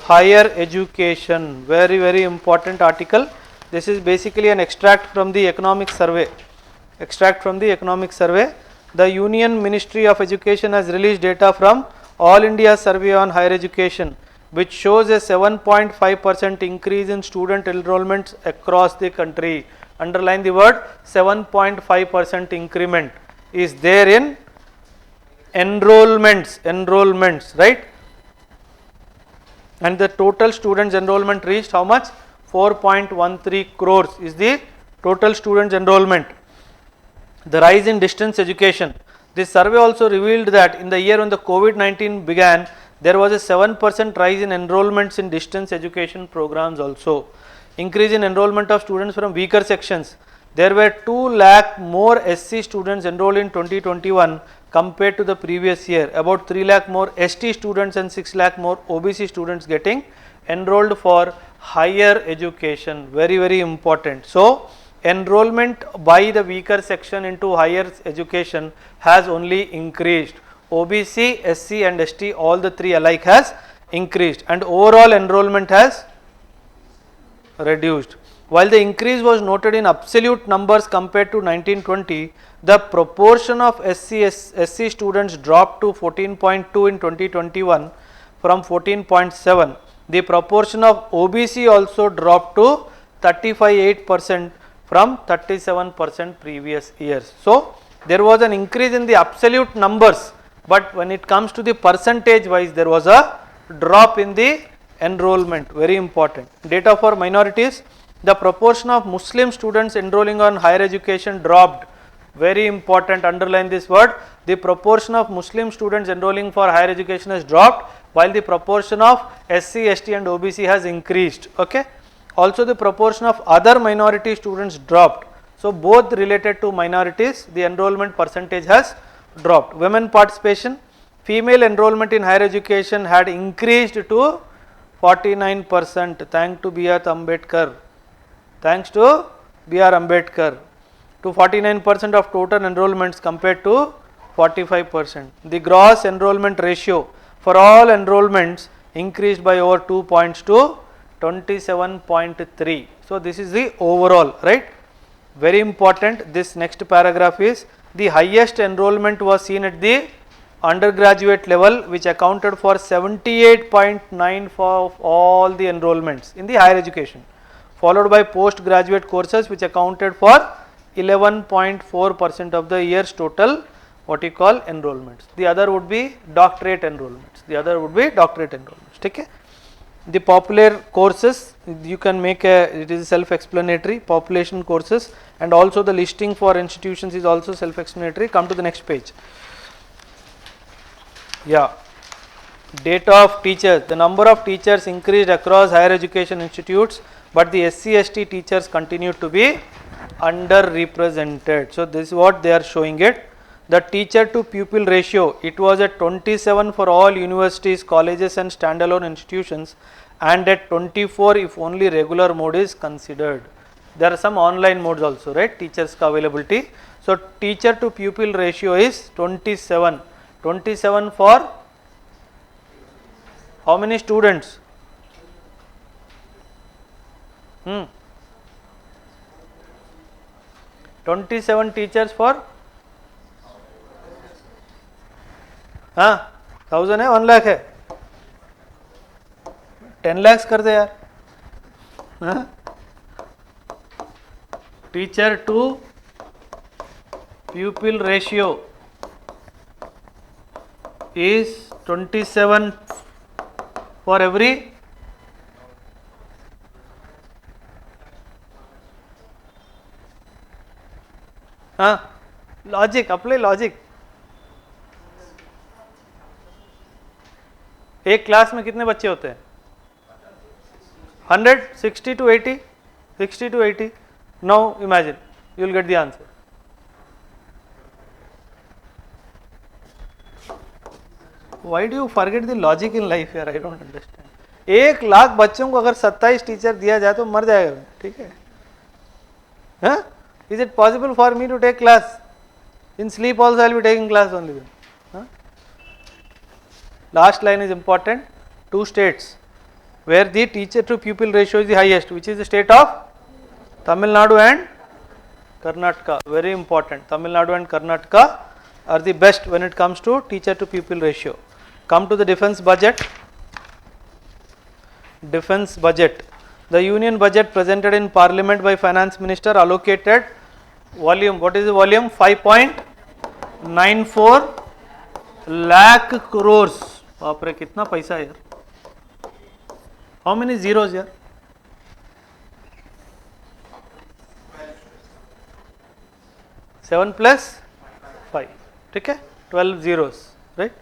higher education. Very, very important article. This is basically an extract from the economic survey. Extract from the economic survey. The Union Ministry of Education has released data from All India Survey on Higher Education, which shows a 7.5% increase in student enrollments across the country. Underline the word 7.5% increment is there in enrollments, right? And the total students enrollment reached how much? 4.13 crores is the total students enrollment. The rise in distance education. This survey also revealed that in the year when the COVID-19 began, there was a 7% rise in enrollments in distance education programs also. Increase in enrollment of students from weaker sections. There were 2 lakh more SC students enrolled in 2021 compared to the previous year. About 3 lakh more ST students and 6 lakh more OBC students getting enrolled for higher education. Very, very important. So, enrollment by the weaker section into higher education has only increased. OBC, SC and ST, all the 3 alike has increased, and overall enrollment has reduced. While the increase was noted in absolute numbers compared to 1920, the proportion of SC students dropped to 14.2 in 2021 from 14.7. The proportion of OBC also dropped to 35.8% from 37% previous years. So, there was an increase in the absolute numbers, but when it comes to the percentage wise, there was a drop in the enrollment. Very important. Data for minorities. The proportion of Muslim students enrolling on higher education dropped. Very important, underline this word. The proportion of Muslim students enrolling for higher education has dropped, while the proportion of SC, ST and OBC has increased. Okay. Also the proportion of other minority students dropped. So both related to minorities, the enrollment percentage has dropped. Women participation. Female enrollment in higher education had increased to 49%. Thanks to B.R. Ambedkar. Thanks to B.R. Ambedkar. To 49% of total enrollments compared to 45%. The gross enrollment ratio for all enrollments increased by over 2 points to 27.3. So this is the overall, right? Very important. This next paragraph is the highest enrollment was seen at the undergraduate level, which accounted for 78.9% of all the enrollments in the higher education, followed by postgraduate courses, which accounted for 11.4% of the year's total what you call enrollments. The other would be doctorate enrollments. Okay? The popular courses, you can make it is self-explanatory. Population courses, and also the listing for institutions is also self-explanatory. Come to the next page. Yeah. Data of teachers. The number of teachers increased across higher education institutes, but the SC/ST teachers continued to be underrepresented. So this is what they are showing it. The teacher to pupil ratio, it was at 27 for all universities, colleges and standalone institutions, and at 24 if only regular mode is considered. There are some online modes also, right? Teachers ka availability. So teacher to pupil ratio is 27. 27 for how many students? 27 teachers for 1000 है 1 lakh है 10 lakhs कर दे यार. Teacher to pupil ratio is 27 for every logic. Apply logic. एक class में कितने बच्चे होते हैं? 100, 60 to 80, 60 to 80. Now imagine, you will get the answer. Why do you forget the logic in life here? I don't understand. 1 lakh बच्चों को अगर 27 teacher दिया जाए तो मर जाएगा. ठीक है? Is it possible for me to take class? In sleep also I will be taking class only. Last line is important. 2 states. where the teacher to pupil ratio is the highest. Which is the state of Tamil Nadu and Karnataka. Very important. Tamil Nadu and Karnataka are the best when it comes to teacher to pupil ratio. Come to the defense budget. Defense budget. The union budget presented in parliament by finance minister allocated volume. What is the volume? 5.94 lakh crores. बाप रे कितना पैसा है यार. How many zeros here? 7 plus 5. ठीक है? 12 zeros, right?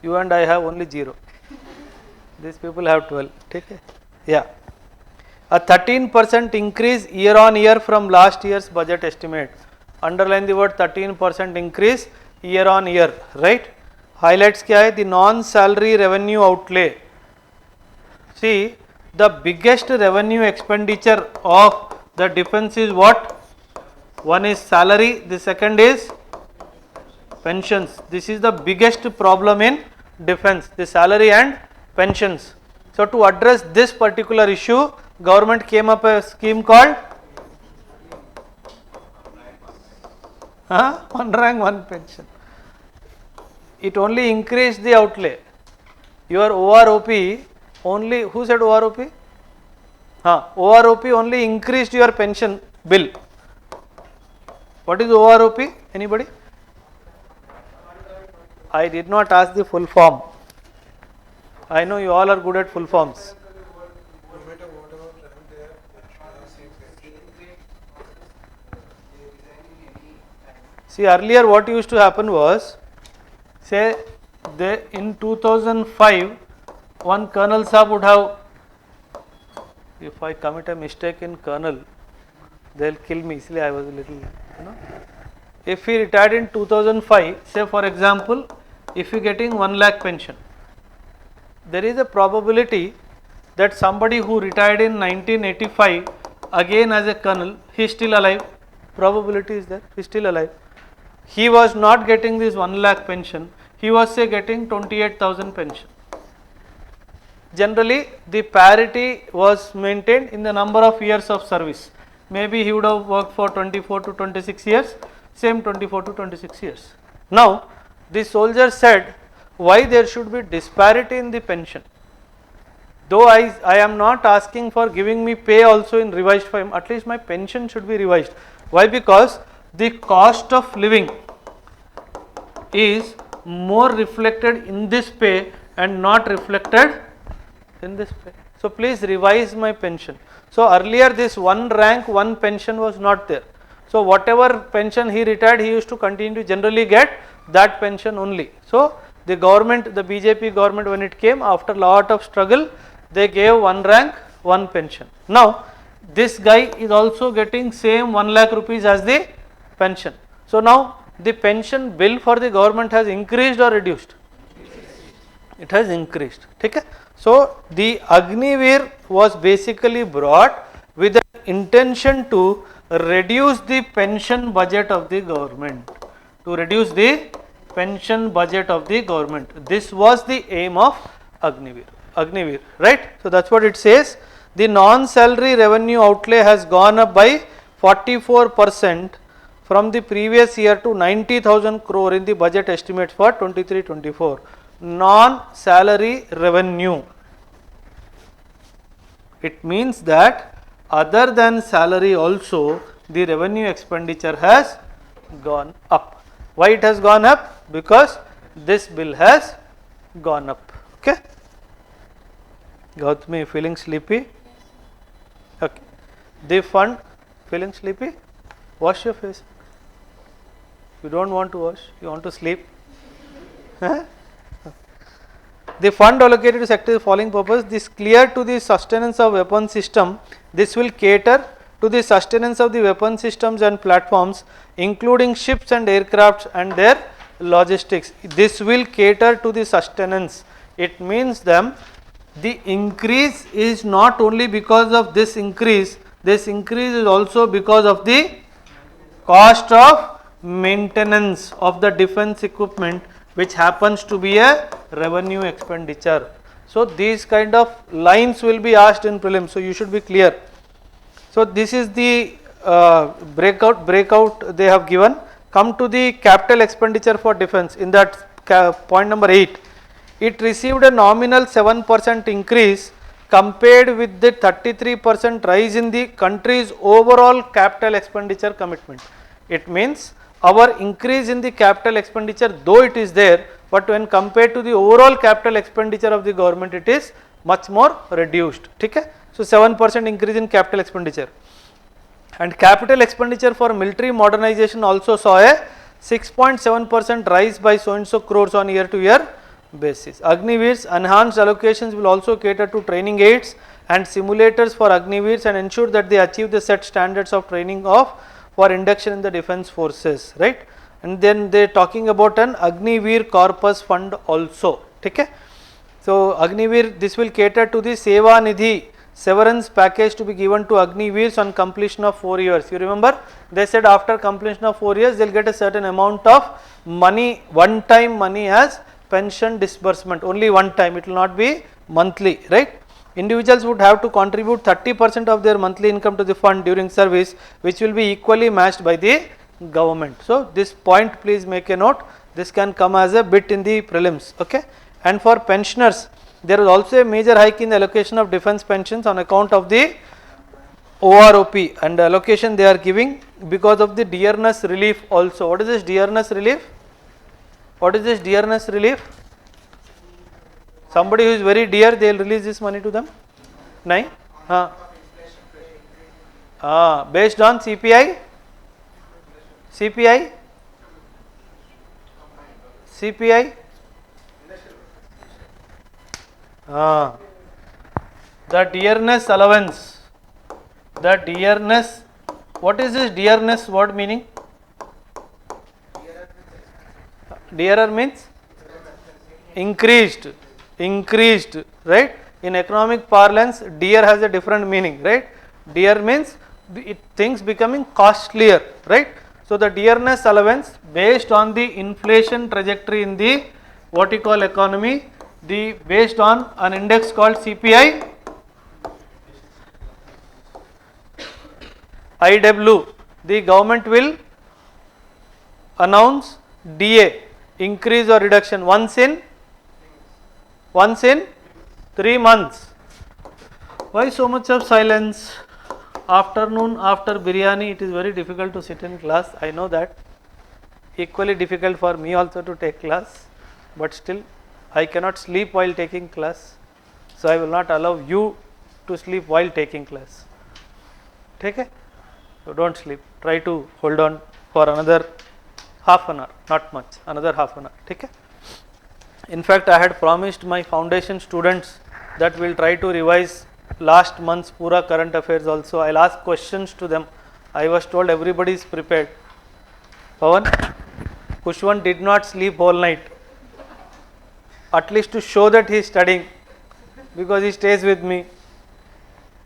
You and I have only 0. These people have 12. ठीक है? Yeah. A 13% increase year on year from last year's budget estimate. Underline the word 13% increase year on year, right? Highlights क्या है? The non-salary revenue outlay. See, the biggest revenue expenditure of the defense is what? One is salary, the second is pensions. This is the biggest problem in defense, the salary and pensions. So to address this particular issue, government came up a scheme called one rank one pension. It only increased the outlay. Your OROP only, who said OROP? OROP only increased your pension bill. What is OROP? Anybody? I did not ask the full form. I know you all are good at full forms. No matter whatever rank they are, same pension. See, earlier what used to happen was, say they in 2005 one colonel sahab would have, if I commit a mistake in colonel, they'll kill me, isliye I was a little, if he retired in 2005, say for example, if he getting 1 lakh pension, there is a probability that somebody who retired in 1985 again as a colonel, he is still alive. Probability is there, he is still alive. He was not getting this 1 lakh pension, he was say getting 28,000 pension. Generally the parity was maintained in the number of years of service. Maybe he would have worked for 24 to 26 years, same 24 to 26 years. Now the soldier said, why there should be disparity in the pension? Though I am not asking for giving me pay also in revised form, at least my pension should be revised. Why? Because the cost of living is more reflected in this pay and not reflected in this pay. So please revise my pension. So earlier this 1 rank 1 pension was not there. So whatever pension he retired, he used to continue to generally get that pension only. So the government, the BJP government, when it came, after lot of struggle, they gave 1 rank 1 pension. Now this guy is also getting same 1 lakh rupees as the pension. So now the pension bill for the government has increased or reduced? It has increased. Okay? So the Agniveer was basically brought with the intention to reduce the pension budget of the government. To reduce the pension budget of the government. This was the aim of Agniveer, right? So that's what it says. The non-salary revenue outlay has gone up by 44% from the previous year to 90,000 crore in the budget estimates for 23-24. Non-salary revenue. It means that other than salary also the revenue expenditure has gone up. Why it has gone up? Because this bill has gone up. Okay. Gautami, feeling sleepy? Okay. The fund, feeling sleepy? Wash your face. You don't want to wash, you want to sleep. The fund allocated to sector the following purpose. This clear to the sustenance of weapon system. This will cater to the sustenance of the weapon systems and platforms, including ships and aircrafts and their logistics. This will cater to the sustenance. It means them the increase is not only because of this increase is also because of the cost of maintenance of the defense equipment, which happens to be a revenue expenditure. So these kind of lines will be asked in prelims, so you should be clear. So this is the breakout they have given. Come to the capital expenditure for defense. In that point number 8, it received a nominal 7% increase compared with the 33% rise in the country's overall capital expenditure commitment. It means our increase in the capital expenditure, though it is there, but when compared to the overall capital expenditure of the government, it is much more reduced. Okay? So 7% increase in capital expenditure. And capital expenditure for military modernization also saw a 6.7% rise by so and so crores on year to year basis. Agniveer's enhanced allocations will also cater to training aids and simulators for Agniveers and ensure that they achieve the set standards of training for induction in the defense forces, right? And then they are talking about an Agniveer corpus fund also. Okay? So Agniveer, this will cater to the Seva Nidhi severance package to be given to Agniveers on completion of 4 years. You remember they said after completion of 4 years they will get a certain amount of money, one time money as pension disbursement, only one time, it will not be monthly, right? Individuals would have to contribute 30% of their monthly income to the fund during service, which will be equally matched by the government. So this point please make a note, this can come as a bit in the prelims. Okay? And for pensioners, there is also a major hike in the allocation of defense pensions on account of the OROP, and the allocation they are giving because of the dearness relief also. What is this dearness relief? What is this dearness relief? Somebody who is very dear, they will release this money to them? Nahin? Based on CPI? CPI? CPI? The dearness allowance. The dearness, what is this dearness word meaning? Dearer means increased, right? In economic parlance, dear has a different meaning, right? Dear means things becoming costlier, right? So the dearness allowance based on the inflation trajectory in the what you call economy, based on an index called CPI, IW, the government will announce DA, increase or reduction once in 3 months. Why so much of silence? Afternoon after biryani, it is very difficult to sit in class. I know that. Equally difficult for me also to take class, but still I cannot sleep while taking class. So I will not allow you to sleep while taking class. Take it? So don't sleep. Try to hold on for another half an hour, not much, another half an hour. Take it? In fact, I had promised my foundation students that we will try to revise last month's Pura current affairs also. I will ask questions to them. I was told everybody is prepared. Pawan, Kushwan did not sleep all night, at least to show that he is studying, because he stays with me.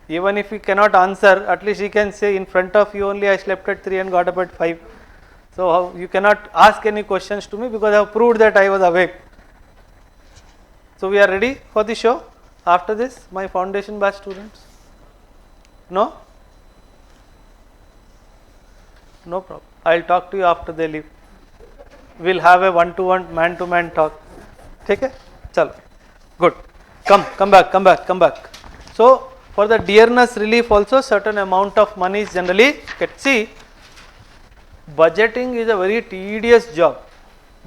Even if he cannot answer, at least he can say in front of you only I slept at 3 and got up at 5. So you cannot ask any questions to me because I have proved that I was awake. So we are ready for the show after this, my foundation batch students? No? No problem. I will talk to you after they leave. We will have a one-to-one, man-to-man talk. Okay? Chalo. Good. Come back. So for the dearness relief also certain amount of money is generally get. See, budgeting is a very tedious job.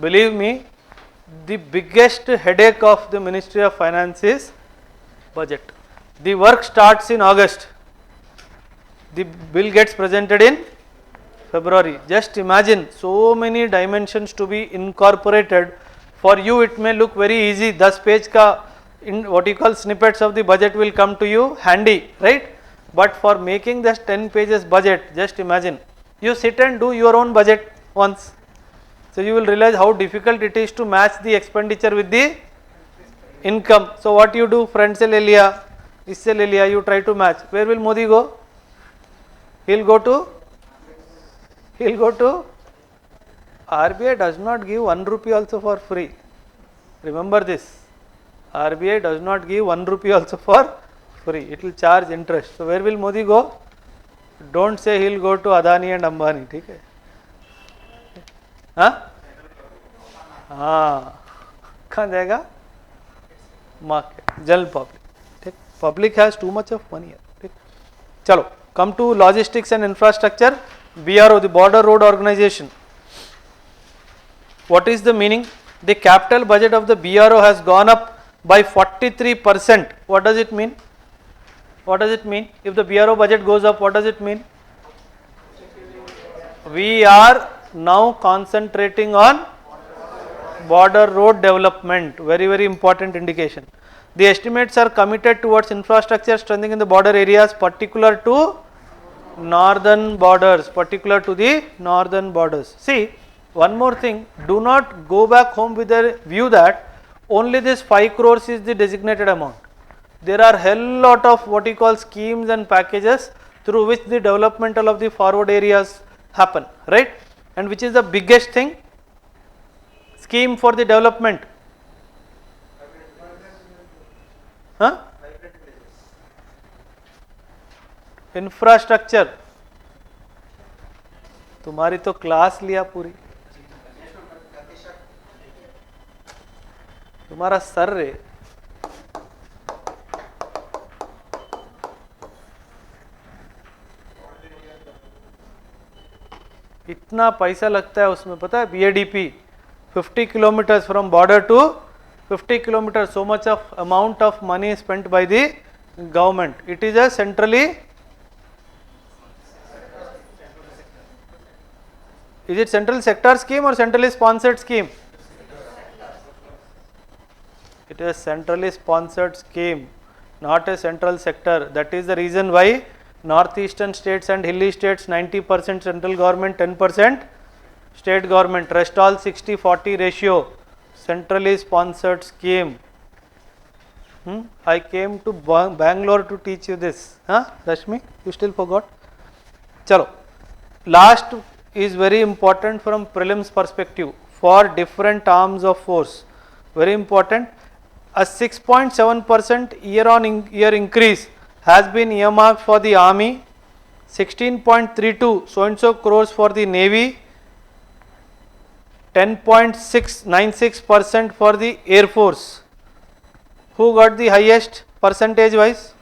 Believe me, the biggest headache of the Ministry of Finance is budget. The work starts in August. The bill gets presented in February. Just imagine so many dimensions to be incorporated. For you it may look very easy. 10 page ka in what you call snippets of the budget will come to you handy, right? But for making this 10 pages budget, just imagine. You sit and do your own budget once. So you will realize how difficult it is to match the expenditure with the income. So what you do, friend se le liya, isse le liya, you try to match. Where will Modi go? He'll go to RBI does not give 1 rupee also for free. Remember this. RBI does not give 1 rupee also for free. It will charge interest. So where will Modi go? Don't say he will go to Adani and Ambani. ठीक है? हाँ? हाँ. कहाँ जाएगा? Market. General public. ठीक? Public has too much of money here. ठीक? चलो. Come to logistics and infrastructure. BRO, the Border Road Organization. What is the meaning? The capital budget of the BRO has gone up by 43%. What does it mean? What does it mean? If the BRO budget goes up, what does it mean? We are now concentrating on border road development. Very, very important indication. The estimates are committed towards infrastructure strengthening in the border areas particular to northern borders. Particular to the northern borders. See, one more thing. Do not go back home with a view that only this 5 crores is the designated amount. There are hell lot of what you call schemes and packages through which the developmental of the forward areas happen, right? And which is the biggest thing? Scheme for the development. Huh? Infrastructure. तुम्हारी तो class लिया पूरी. तुम्हारा sir रे. इतना पैसा लगता है उसमें पता है BADP 50 kilometers from border to 50 kilometers, so much of amount of money spent by the government. It is a centrally, is it central sector scheme or centrally sponsored scheme? It is centrally sponsored scheme, not a central sector. That is the reason why northeastern states and hilly states 90% central government, 10% state government, rest all 60-40 ratio, centrally sponsored scheme. I came to Bangalore to teach you this. Huh? Rashmi, you still forgot? Chalo. Last is very important from prelims perspective for different arms of force. Very important. A 6.7% year-on-year increase has been earmarked for the army, 16.32 so and so crores for the navy, 10.696% for the air force. Who got the highest percentage wise?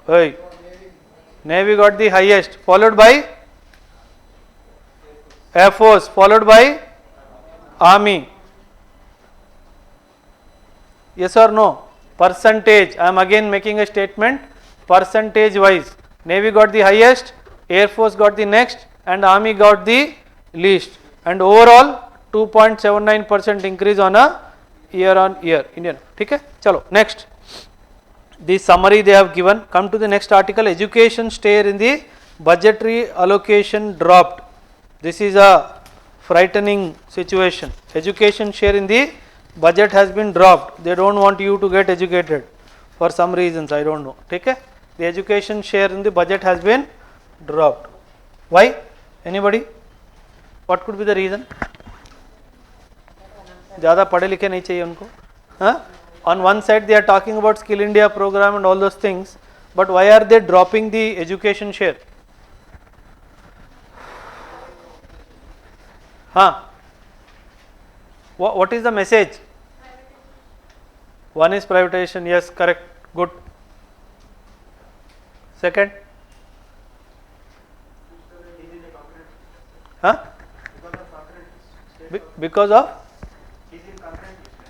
Hey, navy got the highest, followed by air force, followed by army. Yes or no? Percentage, I am again making a statement, percentage wise. Navy got the highest, air force got the next and army got the least, and overall 2.79% increase on a year on year Indian. Okay? Chalo, next. The summary they have given. Come to the next article. Education share in the budgetary allocation dropped. This is a frightening situation. Education share in the budget has been dropped. They don't want you to get educated for some reasons, I don't know. Okay? The education share in the budget has been dropped. Why? Anybody? What could be the reason? ज़्यादा पढ़े लिखे नहीं चाहिए उनको. On one side they are talking about Skill India program and all those things, but why are they dropping the education share? What is the message? One is privatization, yes, correct, good. Second? Because of?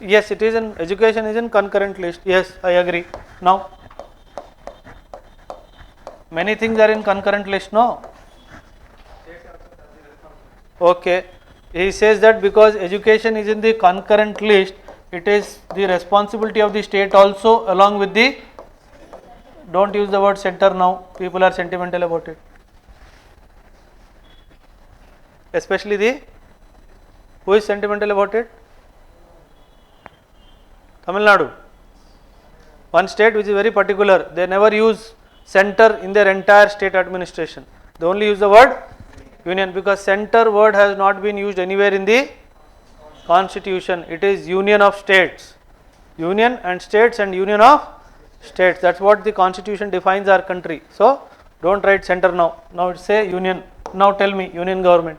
Yes, it is in education is in concurrent list. Yes, I agree. Now, many things are in concurrent list, no? Okay. He says that because education is in the concurrent list, it is the responsibility of the state also along with the, don't use the word center now, people are sentimental about it. Especially the, who is sentimental about it? Tamil Nadu. One state which is very particular, they never use center in their entire state administration. They only use the word union because center word has not been used anywhere in the constitution, it is union of states, union and states and union of states. That's what the constitution defines our country. So don't write center now. Now it's say union. Now tell me, union government.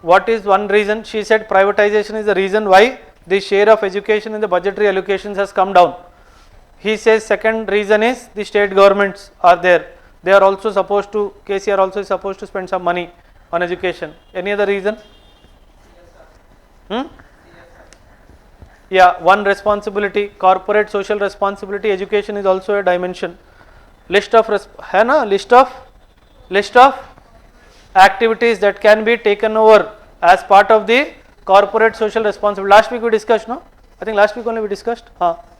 What is one reason? She said privatization is the reason why the share of education in the budgetary allocations has come down. He says second reason is the state governments are there. They are also supposed to, KCR also is supposed to spend some money on education. Any other reason? Yeah, one responsibility, corporate social responsibility, education is also a dimension. List of list of activities that can be taken over as part of the corporate social responsibility. Last week we discussed, no? I think last week only we discussed.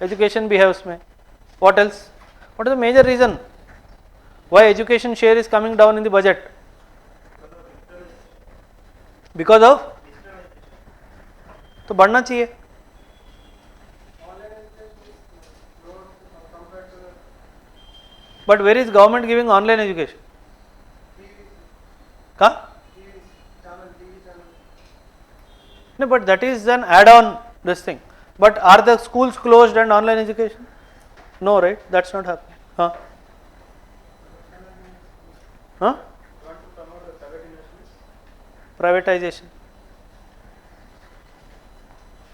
Education behaves mein. What else? What is the major reason why education share is coming down in the budget? Because of? तो बढ़ना चाहिए. But where is government giving online education? No, but that is an add-on this thing. But are the schools closed and online education? No, right? That's not happening. Privatization.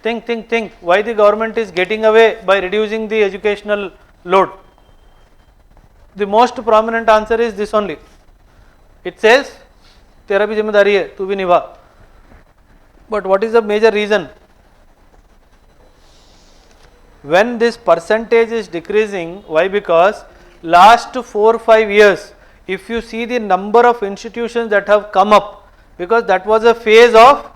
Think. Why the government is getting away by reducing the educational load? The most prominent answer is this only. It says, तेरा भी जिम्मेदारी है, तू भी निभा. But what is the major reason? When this percentage is decreasing, why? Because last 4-5 years, if you see the number of institutions that have come up, because that was a phase of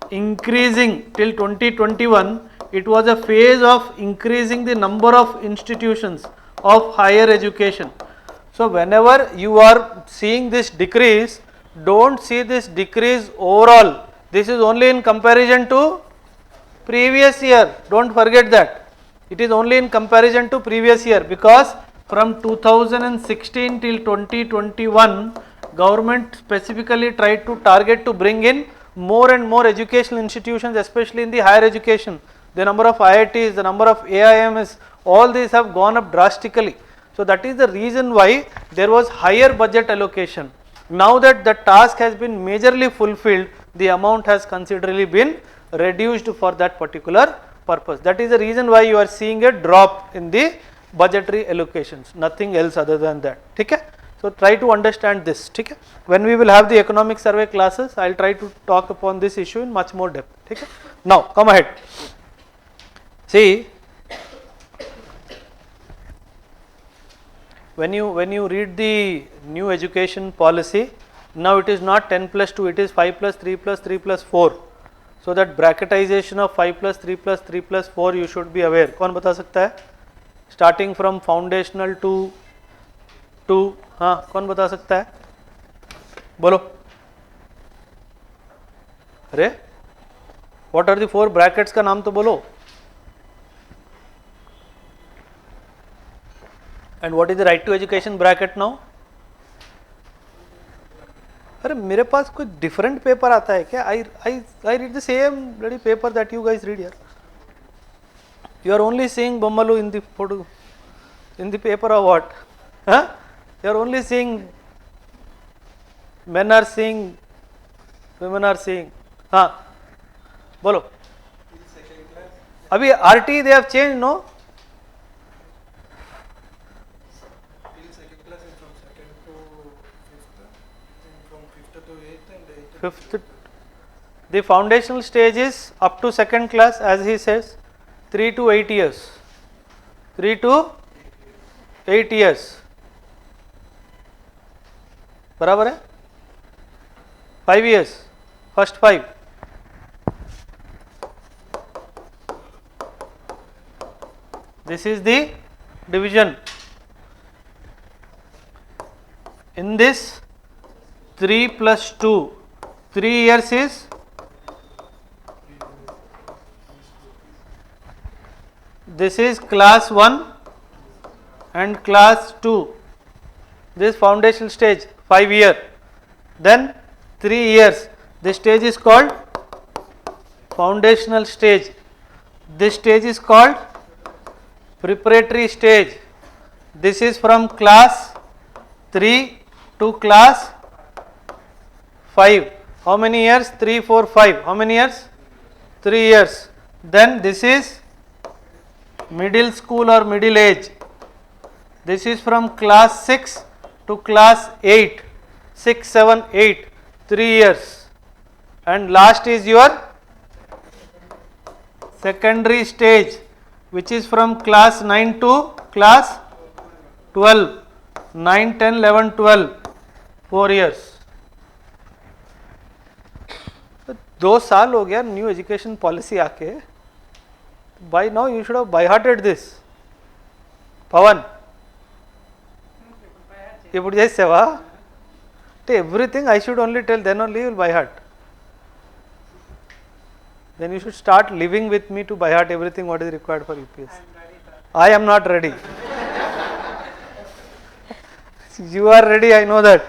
increasing till 2021, it was a phase of increasing the number of institutions of higher education. So whenever you are seeing this decrease, don't see this decrease overall. This is only in comparison to previous year. Don't forget that. It is only in comparison to previous year, because from 2016 till 2021, government specifically tried to target to bring in more and more educational institutions, especially in the higher education. The number of IITs, the number of AIMs, all these have gone up drastically. So that is the reason why there was higher budget allocation. Now that the task has been majorly fulfilled, the amount has considerably been reduced for that particular purpose. That is the reason why you are seeing a drop in the budgetary allocations. Nothing else other than that. Okay? So try to understand this. Okay? When we will have the economic survey classes, I will try to talk upon this issue in much more depth. Okay? Now come ahead. See, when you read the new education policy, now it is not 10+2, it is 5+3 plus 3+4. So that bracketization of 5+3 plus 3+4 you should be aware. कौन बता सकता है? Starting from foundational to हाँ कौन बता सकता है? बोलो. अरे what are the 4 brackets का नाम तो बोलो. And what is the right to education bracket now? अरे मेरे पास कोई different paper आता है क्या? I read the same bloody paper that you guys read here. You are only seeing Bommalu in the photo, in the paper or what? Huh? You are only seeing men are seeing, women are seeing. हाँ, बोलो. अभी RT they have changed, no? Fifth, the foundational stage is up to second class, as he says, 3 to 8 years. 3 to 8 years. बराबर है? 5 years. First 5. This is the division. In this 3 plus 2. 3 years is this is class 1 and class 2. This foundational stage 5 year. Then 3 years. This stage is called foundational stage. This stage is called preparatory stage. This is from class 3 to class 5. How many years? 3, 4, 5. How many years? 3 years. Then this is middle school or middle age. This is from class 6 to class 8. 6, 7, 8. 3 years. And last is your secondary stage, which is from class 9 to class 12. 9, 10, 11, 12. 4 years. 2 साल हो गया new education policy आके. By now you should have by hearted this. Pawan, ఇప్పుడు చేసావా? Everything I should only tell, then only you will by heart. Then you should start living with me to by heart everything what is required for UPSC. I am not ready. You are ready, I know that.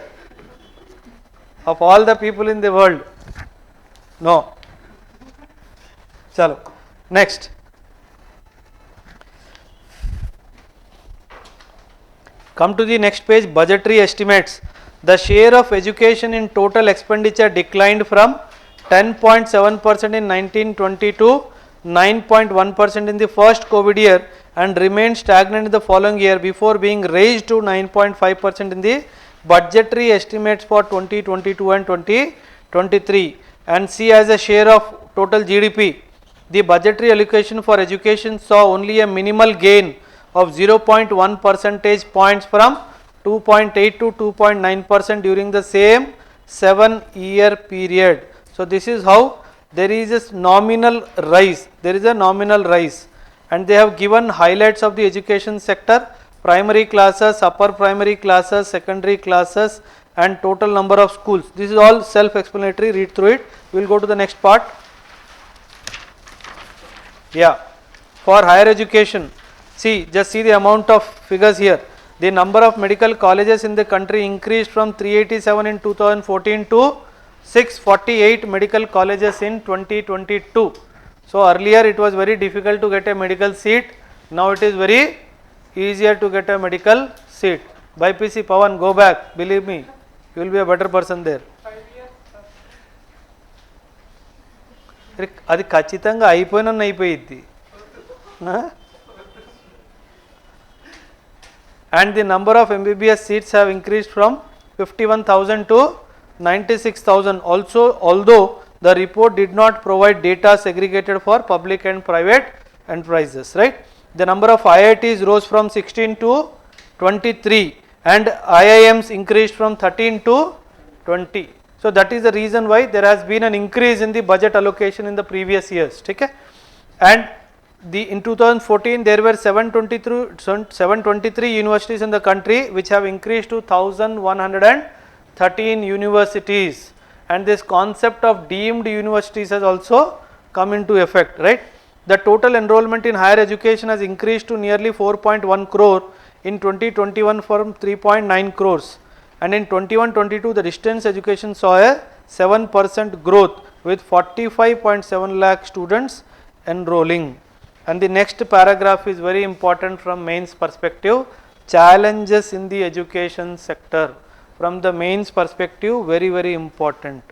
Of all the people in the world. No. Chalo. Next. Come to the next page, budgetary estimates. The share of education in total expenditure declined from 10.7% in 1920 to 9.1% in the first COVID year and remained stagnant in the following year before being raised to 9.5% in the budgetary estimates for 2022 and 2023. And see, as a share of total GDP, the budgetary allocation for education saw only a minimal gain of 0.1 percentage points from 2.8 to 2.9% during the same 7-year period. So this is how there is a nominal rise. There is a nominal rise, and they have given highlights of the education sector: primary classes, upper primary classes, secondary classes, and total number of schools. This is all self-explanatory. Read through it. We will go to the next part. Yeah, for higher education, see, just see the amount of figures here. The number of medical colleges in the country increased from 387 in 2014 to 648 medical colleges in 2022. So earlier it was very difficult to get a medical seat. Now it is very easier to get a medical seat. By PC Pawan, go back. Believe me, you will be a better person there. అది ఖచ్చితంగా అయిపోయిన అయిపోయింది. And the number of MBBS seats have increased from 51,000 to 96,000. Also, although the report did not provide data segregated for public and private enterprises, right? The number of IITs rose from 16 to 23 and IIMs increased from 13 to 20. So that is the reason why there has been an increase in the budget allocation in the previous years. Okay? And in 2014 there were 723 universities in the country, which have increased to 1113 universities, and this concept of deemed universities has also come into effect, right? The total enrollment in higher education has increased to nearly 4.1 crore in 2021 from 3.9 crores, and in 21-22 the distance education saw a 7% growth with 45.7 lakh students enrolling. And the next paragraph is very important from mains perspective: challenges in the education sector. From the mains perspective, very, very important.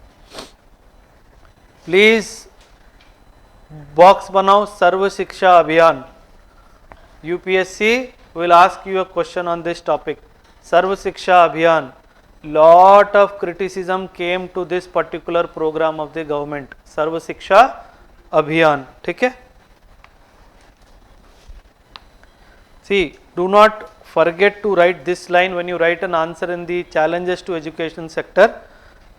Please box banao Sarva Shiksha Abhiyan. UPSC will ask you a question on this topic. Sarva Shiksha Abhiyan. Lot of criticism came to this particular program of the government. Sarva Shiksha Abhiyan. Okay? See, do not forget to write this line when you write an answer in the challenges to education sector.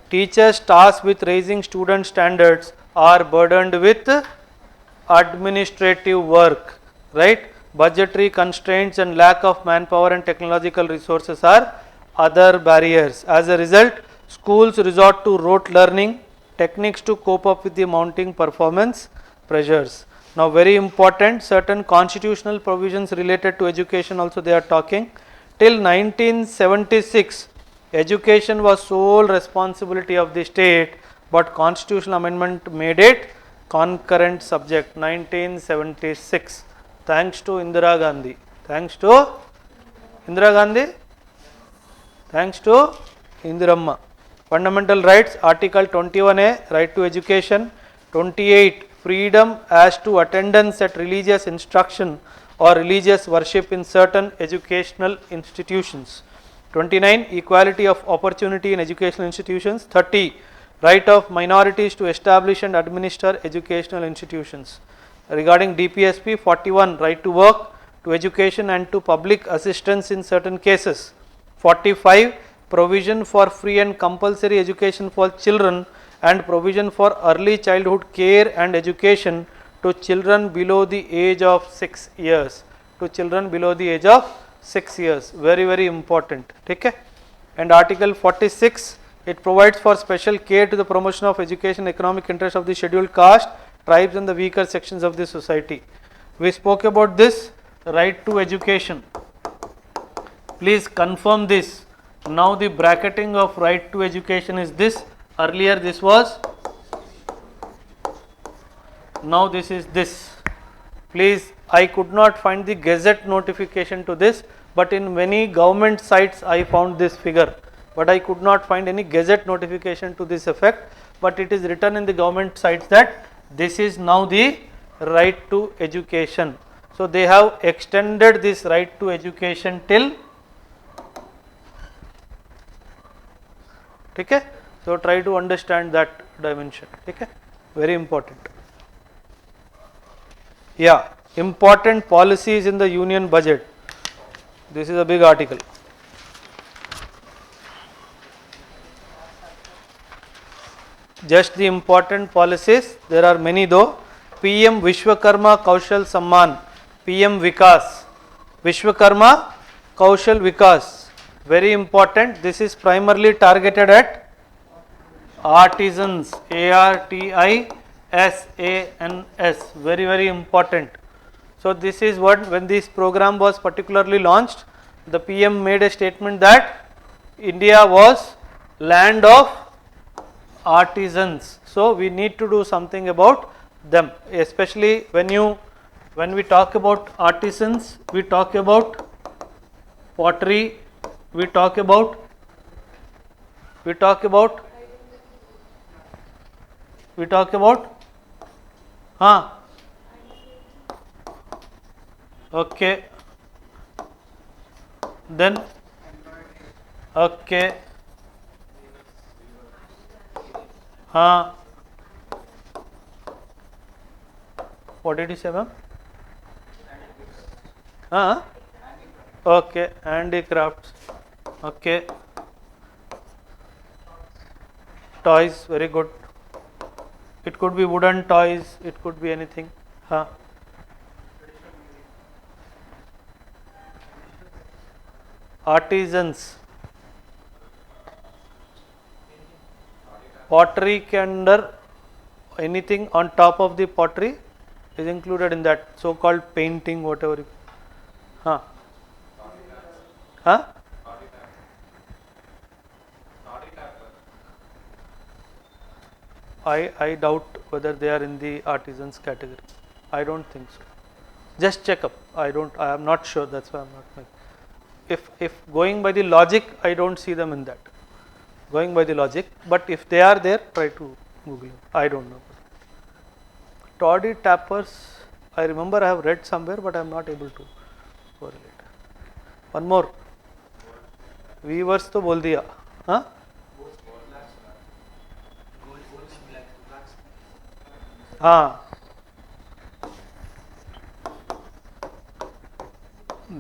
Teachers tasked with raising student standards are burdened with administrative work, right? Budgetary constraints and lack of manpower and technological resources are other barriers. As a result, schools resort to rote learning techniques to cope up with the mounting performance pressures. Now very important, certain constitutional provisions related to education also they are talking. Till 1976, education was sole responsibility of the state, but constitutional amendment made it concurrent subject 1976. Thanks to Indira Gandhi. Thanks to Indira Gandhi. Thanks to Indiramma. Fundamental rights, Article 21A, right to education. 28, freedom as to attendance at religious instruction or religious worship in certain educational institutions. 29, equality of opportunity in educational institutions. 30, right of minorities to establish and administer educational institutions. Regarding DPSP, 41, right to work, to education and to public assistance in certain cases. 45, provision for free and compulsory education for children and provision for early childhood care and education to children below the age of 6 years. To children below the age of 6 years. Very, very important. Okay? And Article 46, it provides for special care to the promotion of education and economic interest of the scheduled caste, tribes and the weaker sections of the society. We spoke about this right to education. Please confirm this. Now the bracketing of right to education is this. Earlier this was. Now this is this. Please, I could not find the gazette notification to this, but in many government sites I found this figure, but I could not find any gazette notification to this effect, but it is written in the government sites that this is now the right to education. So they have extended this right to education till. Okay? So try to understand that dimension. Okay? Very important. Yeah, important policies in the union budget. This is a big article. Just the important policies, there are many though. PM Vishwakarma Kaushal Samman, PM Vikas, Vishwakarma Kaushal Vikas, very important. This is primarily targeted at artisans, ARTISANS, very, very important. So this is what, when this program was particularly launched, the PM made a statement that India was land of artisans. So we need to do something about them, especially when we talk about artisans, we talk about pottery, we talk about okay, then okay, what did you say, ma'am? Okay, handicrafts, okay, toys, very good. It could be wooden toys, it could be anything. Artisans, pottery can under anything on top of the pottery is included in that, so called painting, whatever. I doubt whether they are in the artisans category. I don't think so. Just check up. I am not sure. That's why I'm not making. If going by the logic, I don't see them in that. Going by the logic, but if they are there, try to Google it. I don't know. Toddy tappers, I remember I have read somewhere, but I am not able to correlate. One more. Weavers to bol diya.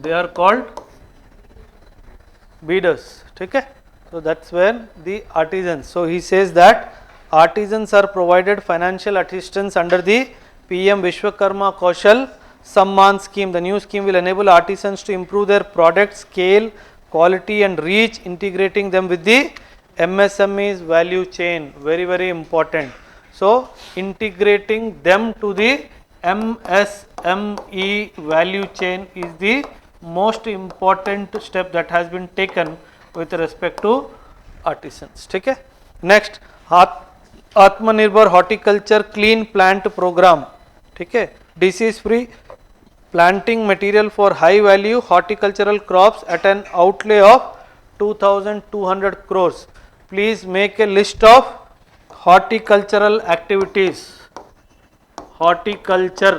They are called beaders. Okay? So that's where the artisans. So he says that artisans are provided financial assistance under the PM Vishwakarma Kaushal Samman scheme. The new scheme will enable artisans to improve their product scale, quality and reach, integrating them with the MSME's value chain. Very, very important. So integrating them to the MSME value chain is the most important step that has been taken with respect to artisans. Okay? Next, आत्मनिर्भर horticulture clean plant programme, ठीक है, disease free planting material for high value horticultural crops at an outlay of 2200 crores. Please make a list of horticultural activities. Horticulture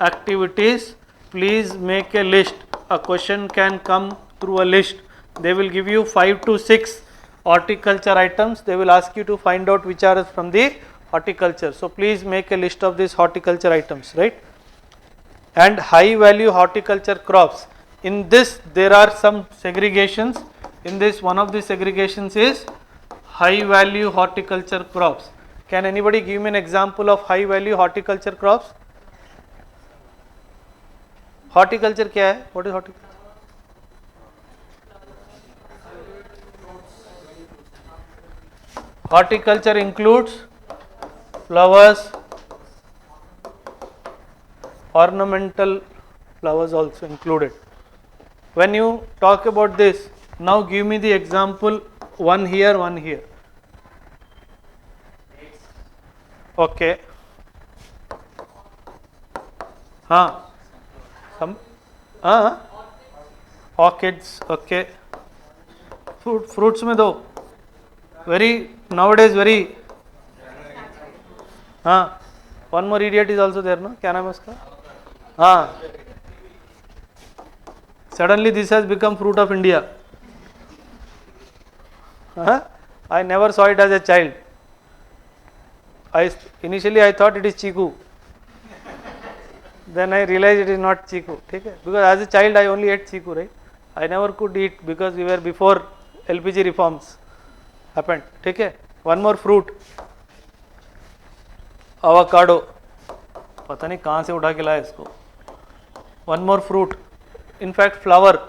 activities, please make a list. A question can come through a list. They will give you 5 to 6 horticulture items. They will ask you to find out which are from the horticulture. So please make a list of these horticulture items, right? And high value horticulture crops. In this there are some segregations. In this, one of the segregations is high value horticulture crops. Can anybody give me an example of high value horticulture crops? Horticulture क्या है? What is horticulture? Horticulture includes flowers, ornamental flowers also included. When you talk about this, now give me the example, one here, one here. Okay. Some orchids. Okay. Fruits में दो. Very nowadays very. One more idiot is also there, no? क्या नाम है उसका? Suddenly this has become fruit of India. I never saw it as a child. Initially I thought it is chiku. Then I realized it is not chiku. Because as a child I only ate chiku, right? I never could eat because we were before LPG reforms happened. One more fruit. Avocado. पता नहीं कहाँ से उठा के लाया इसको. One more fruit. In fact, flower,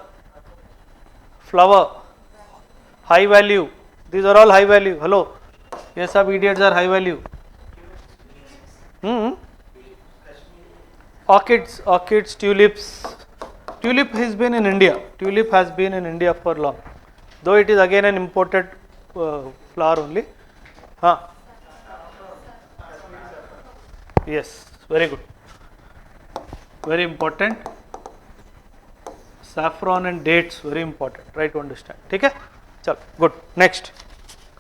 high value. These are all high value. Hello, ये सब idiots are high value. Orchids, tulips. Tulip has been in India. Tulip has been in India for long, though it is again an imported flower only. Yes, very good. Very important. Saffron and dates, very important. Try to understand. Okay? Chalo, good. Next.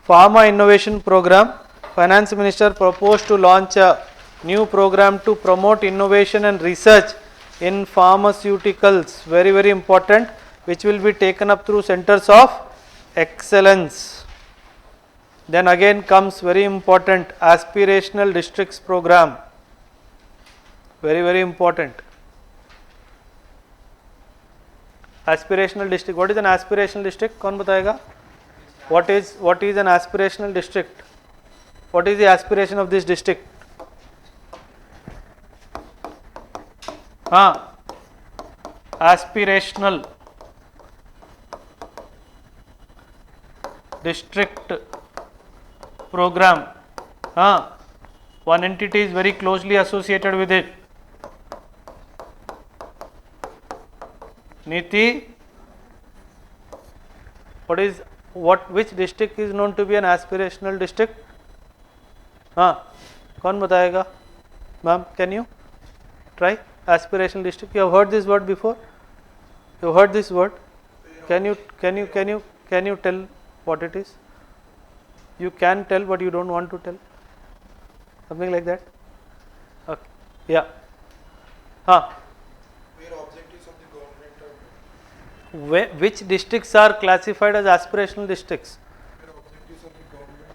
Pharma Innovation Program. Finance Minister proposed to launch a new program to promote innovation and research in pharmaceuticals. Very, very important. Which will be taken up through centers of excellence. Then again comes very important aspirational districts program. Very, very important. Aspirational district. What is an aspirational district? कौन बताएगा? What is an aspirational district? What is the aspiration of this district? Aspirational district program. One entity is very closely associated with it. Niti, which district is known to be an aspirational district? कौन बताएगा? Ma'am, can you try aspirational district? You have heard this word before? You have heard this word? Can you tell what it is? You can tell, but you don't want to tell. Something like that. Okay. Yeah. Where objectives of the government are. Which districts are classified as aspirational districts? Where objectives of the government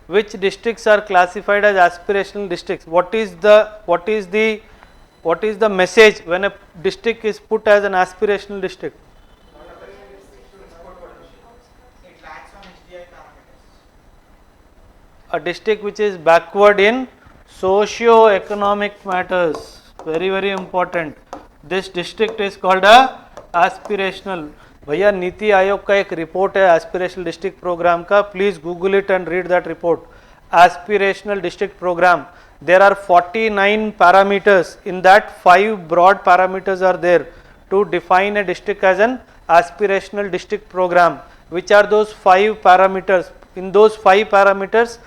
are. Which districts are classified as aspirational districts? What is the message when a district is put as an aspirational district? A district which is backward in socio-economic matters. Very, very important. This district is called a aspirational. भैया नीति आयोग का एक report है aspirational district programme का. Please Google it and read that report. Aspirational district program. There are 49 parameters. In that 5 broad parameters are there to define a district as an aspirational district program. Which are those 5 parameters? In those 5 parameters,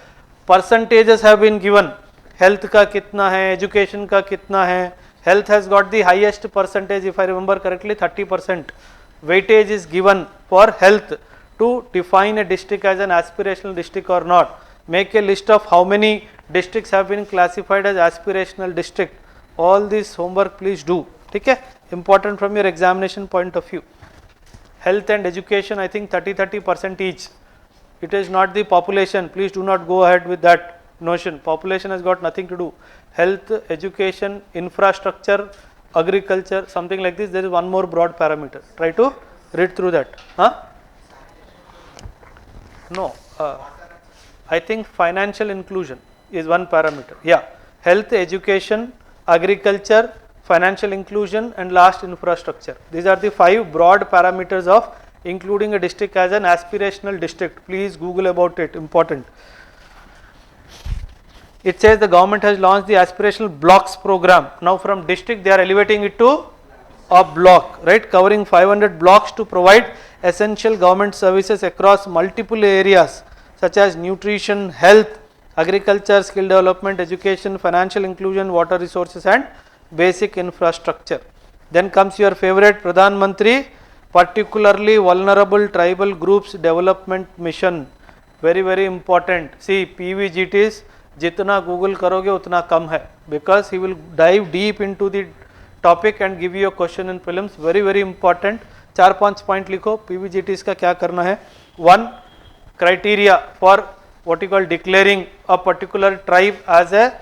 percentages have been given. Health का कितना है, education का कितना है. Health has got the highest percentage, if I remember correctly, 30%. Weightage is given for health to define a district as an aspirational district or not. Make a list of how many districts have been classified as aspirational district. All this homework please do. Okay? Important from your examination point of view. Health and education, I think 30% each. It is not the population. Please do not go ahead with that notion. Population has got nothing to do. Health, education, infrastructure, agriculture, something like this. There is one more broad parameter. Try to read through that. Huh? No. I think financial inclusion is one parameter. Yeah. Health, education, agriculture, financial inclusion, and last infrastructure. These are the 5 broad parameters of including a district as an aspirational district. Please Google about it. Important. It says the government has launched the aspirational blocks program. Now from district they are elevating it to a block, right, covering 500 blocks to provide essential government services across multiple areas such as nutrition, health, agriculture, skill development, education, financial inclusion, water resources and basic infrastructure. Then comes your favorite Pradhan Mantri, particularly vulnerable tribal groups development mission. Very important. See, PVGTs जितना Google करोगे उतना कम है, because he will dive deep into the topic and give you a question in prelims. Very important. 4-5 point लिखो. PVGTs का क्या करना है. 1. Criteria for what you call declaring a particular tribe as a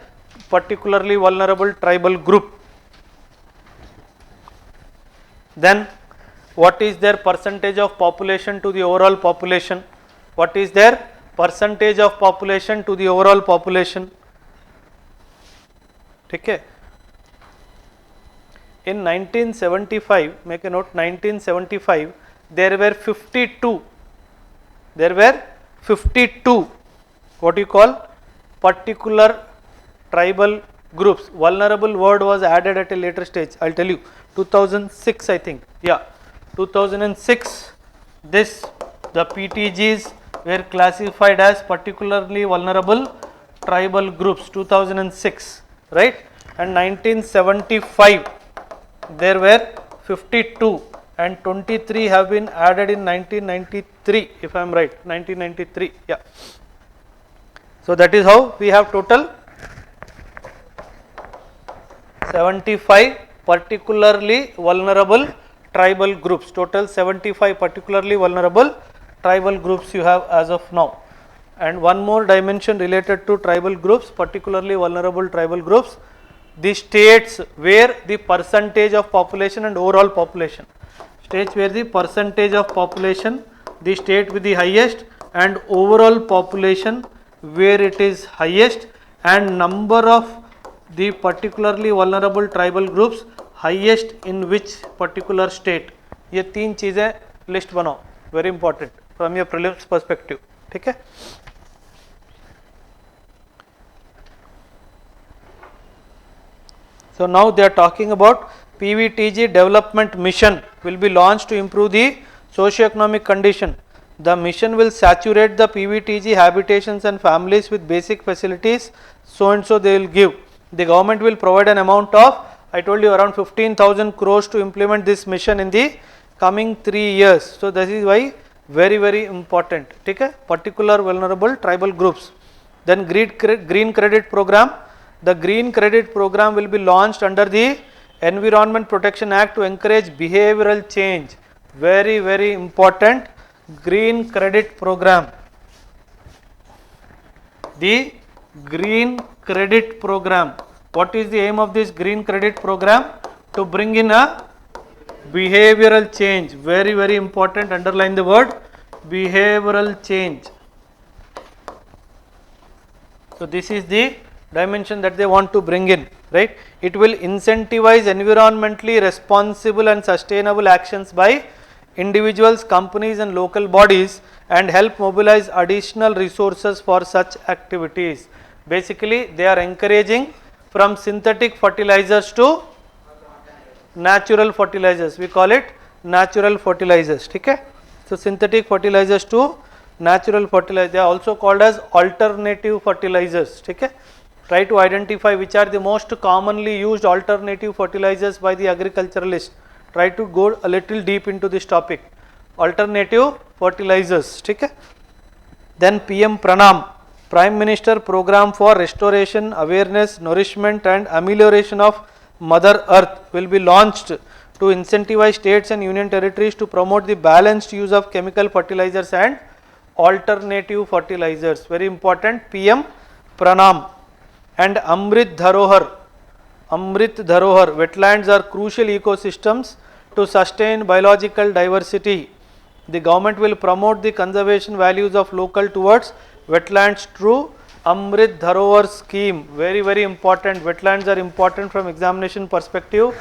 particularly vulnerable tribal group. Then what is their percentage of population to the overall population? What is their percentage of population to the overall population? ठीक है. In 1975, make a note, 1975 there were 52 what you call particular tribal groups. Vulnerable word was added at a later stage. I'll tell you, 2006 I think. Yeah, 2006 the PTGs were classified as particularly vulnerable tribal groups. 2006, right? And 1975 there were 52 and 23 have been added in 1993, if I am right. 1993, yeah. So that is how we have total 75 particularly vulnerable tribal groups. Total 75 particularly vulnerable tribal groups you have as of now. And one more dimension related to tribal groups, particularly vulnerable tribal groups, the states where the percentage of population and overall population. States where the percentage of population, the state with the highest, and overall population where it is highest, and number of the particularly vulnerable tribal groups highest in which particular state. ये 3 चीजें list बनाओ. Very important from your prelims perspective. ठीक है. So now they are talking about PVTG development mission will be launched to improve the socio-economic condition. The mission will saturate the PVTG habitations and families with basic facilities, so and so they will give. The government will provide an amount of, I told you, around 15,000 crores to implement this mission in the coming 3 years. So this is why very important. Okay? Particular vulnerable tribal groups. Then green credit program. The green credit program will be launched under the Environment Protection Act to encourage behavioral change. Very important. Green credit program. The green credit program. What is the aim of this green credit program? To bring in a behavioral change. Very important. Underline the word behavioral change. So this is the dimension that they want to bring in, right? It will incentivize environmentally responsible and sustainable actions by individuals, companies and local bodies, and help mobilize additional resources for such activities. Basically they are encouraging from synthetic fertilizers to natural fertilizers. We call it natural fertilizers. Okay? So synthetic fertilizers to natural fertilizer, they are also called as alternative fertilizers. Okay? Try to identify which are the most commonly used alternative fertilizers by the agriculturalists. Try to go a little deep into this topic. Alternative fertilizers. Okay? Then PM Pranam, Prime Minister Program for Restoration, Awareness, Nourishment and Amelioration of Mother Earth will be launched to incentivize states and union territories to promote the balanced use of chemical fertilizers and alternative fertilizers. Very important, PM Pranam. And Amrit Dharohar. Amrit Dharohar, wetlands are crucial ecosystems to sustain biological diversity. The government will promote the conservation values of local towards wetlands through Amrit Dharohar scheme. Very, very important. Wetlands are important from examination perspective.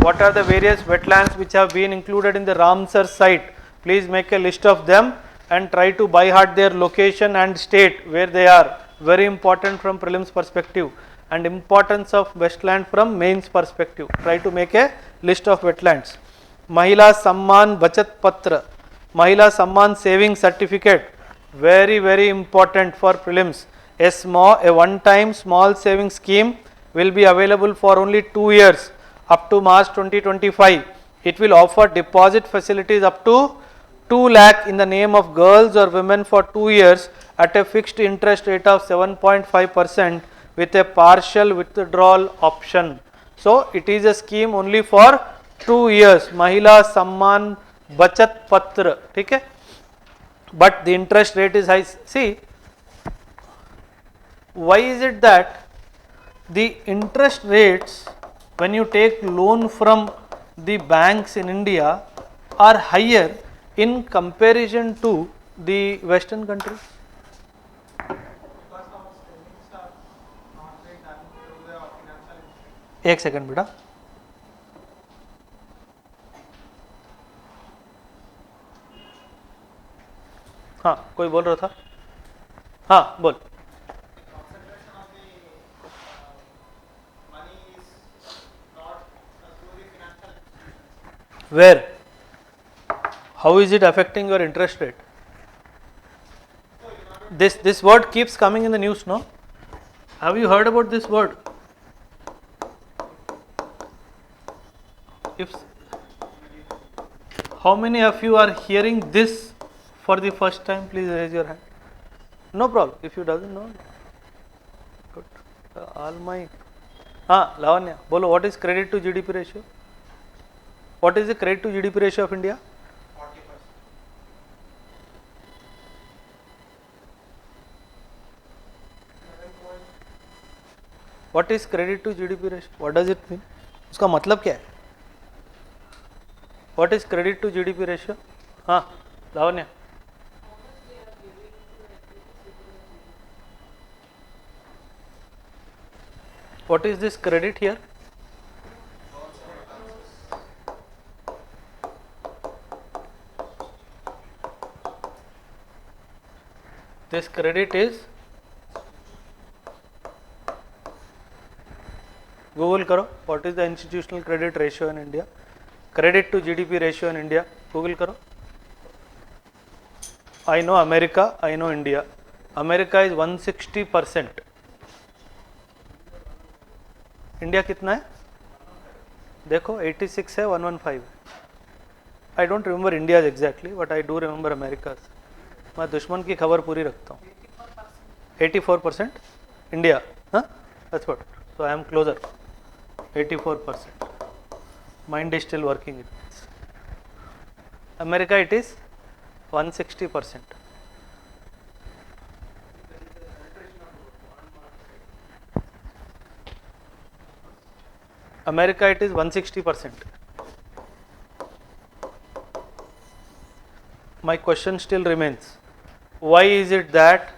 What are the various wetlands which have been included in the Ramsar site? Please make a list of them and try to by heart their location and state where they are. Very important from prelims perspective, and importance of wetland from mains perspective. Try to make a list of wetlands. Mahila Samman Bachat Patra, Mahila Samman Saving Certificate, very, very important for prelims. A one-time small saving scheme will be available for only 2 years up to March 2025. It will offer deposit facilities up to 2 lakh in the name of girls or women for 2 years at a fixed interest rate of 7.5% with a partial withdrawal option. So it is a scheme only for 2 years. Mahila Samman Bachat Patra. Okay? But the interest rate is high. See, why is it that the interest rates when you take loan from the banks in India are higher in comparison to the Western countries? एक second बेटा. हाँ, कोई बोल रहा था. हाँ, बोल. Where? How is it affecting your interest rate? This word keeps coming in the news, no? Have you heard about this word? If how many of you are hearing this for the first time? Please raise your hand. No problem. If you doesn't know, good. All my. Lavanya, bolo. What is credit to GDP ratio? What is the credit to GDP ratio of India? 40%. What is credit to GDP ratio? What does it mean? उसका मतलब क्या है? What is credit to GDP ratio? हाँ, लावण्य. What is this credit here? This credit is, Google करो, what is the institutional credit ratio in India? Credit to GDP ratio in India, Google करो. I know America, I know India. America is 160%. India कितना है? देखो 86 है, 115 है. I don't remember India's exactly, but I do remember America's. मैं दुश्मन की खबर पूरी रखता हूँ. 84% India, huh? That's what. So I am closer. 84%. Mind is still working. America it is 160%. America it is 160%. My question still remains. Why is it that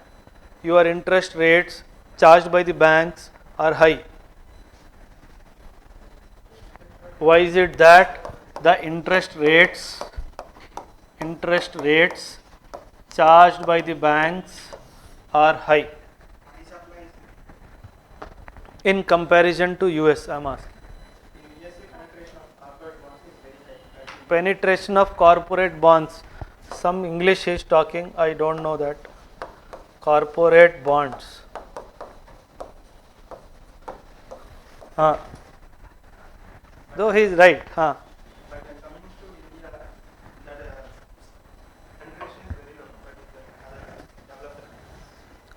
your interest rates charged by the banks are high? Why is it that the interest rates charged by the banks are high in comparison to US? I am asking. Penetration of corporate bonds. some English is talking, I don't know that. Corporate bonds. Though he is right. But when it comes to India, that penetration is very low, but other developed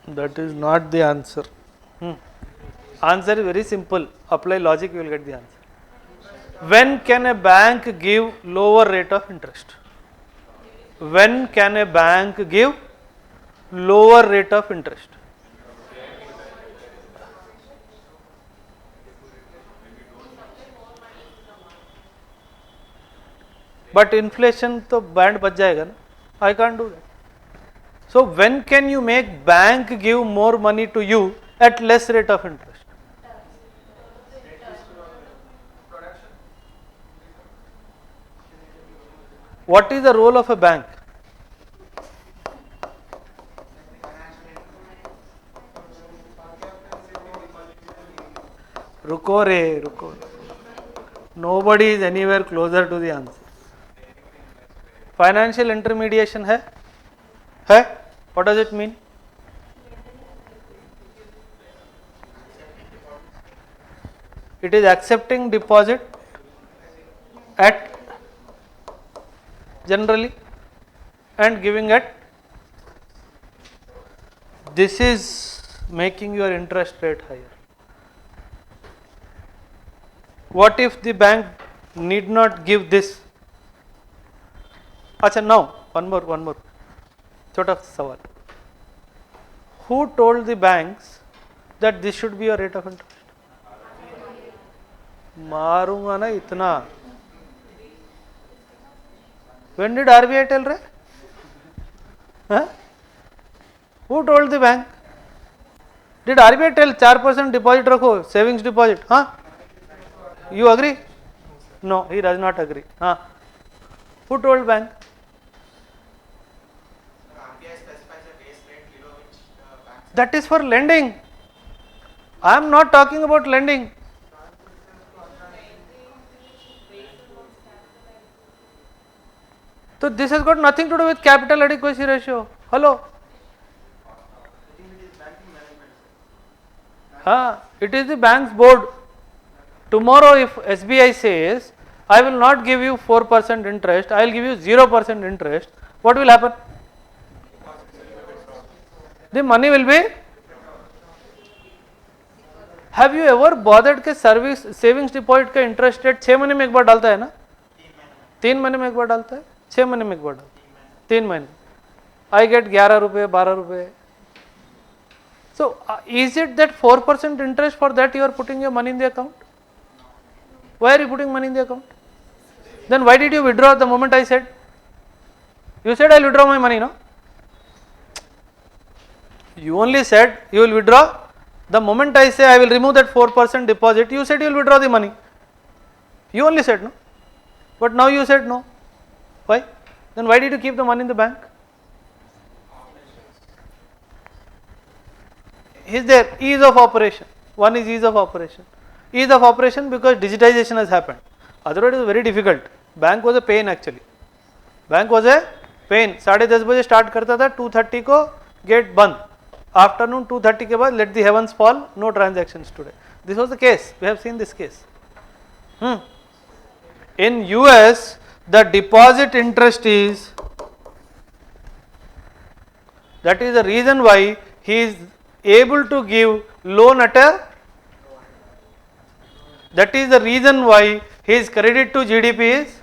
countries. That is not the answer. Answer is very simple. Apply logic, you will get the answer. When can a bank give lower rate of interest? When can a bank give lower rate of interest? But inflation तो band बच जाएगा ना. I can't do that. So when can you make bank give more money to you at less rate of interest? What is the role of a bank? रुको रे रुको. Nobody is anywhere closer to the answer. Financial intermediation है? What does it mean? It is accepting deposit at generally and giving at. This is making your interest rate higher. What if the bank need not give this? Acha, now one more. छोटा सवाल. Who told the banks that this should be your rate of interest? मारूंगा ना इतना. When did RBI tell रहे? Who told the bank? Did RBI tell 4% deposit रखो, savings deposit? You agree? No, he does not agree. Who told bank? That is for lending. I am not talking about lending. So this has got nothing to do with capital adequacy ratio. Hello. It is the bank's board. Tomorrow if SBI says, I will not give you 4% interest, I will give you 0% interest, what will happen? The money will be. Have you ever bothered के service savings deposit का interest rate 6 महीने में एक बार डालता है ना? 3 महीने में एक बार डालता है, 6 महीने में एक बार डालता है, 3 महीने. I get 11 रुपए 12 रुपए. So is it that 4% interest for that you are putting your money in the account? Why are you putting money in the account? Then why did you withdraw the moment I said? You said I will withdraw my money, no? You only said you will withdraw. The moment I say I will remove that 4% deposit, you said you will withdraw the money. You only said no. But now you said no. Why? Then why did you keep the money in the bank? Is there ease of operation? One is ease of operation. Ease of operation because digitization has happened. Otherwise it was very difficult. Bank was a pain actually. Bank was a pain. 10:30 बजे start करता था, 2:30 को gate बंद. Afternoon 2:30 के बाद let the heavens fall, no transactions today. This was the case. We have seen this case. In US, the deposit interest is. That is the reason why he is able to give loan at a. That is the reason why his credit to GDP is.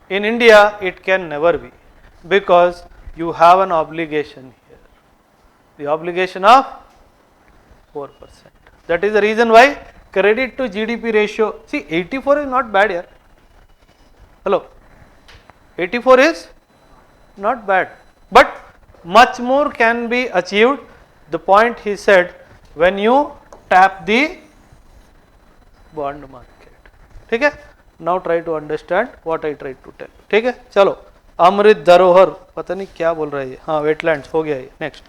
In India, it can never be, because you have an obligation here, the obligation of 4%. That is the reason why credit to GDP ratio, see 84 is not bad here. Hello, 84 is not bad, but much more can be achieved. The point he said, when you tap the bond market. ठीक है? Now try to understand what I tried to tell. ठीक है? चलो, अमृत धरोहर पता नहीं क्या बोल रहा है. हाँ, वेटलैंड्स हो गया ये. नेक्स्ट,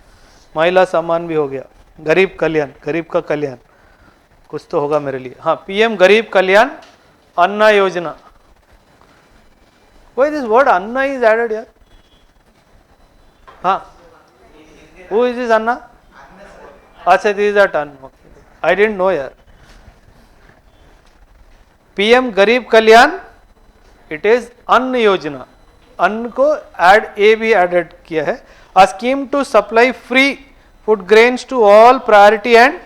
महिला सम्मान भी हो गया. गरीब कल्याण, गरीब का कल्याण कुछ तो होगा मेरे लिए. हाँ, पीएम गरीब कल्याण अन्न योजना. Why this word Anna is added here? Huh? Who is this Anna? Acha, this is that Anna. I didn't know here. PM Garib Kalyan, it is Anna Yojana. Anna को add A भी added किया है. A scheme to supply free food grains to all priority and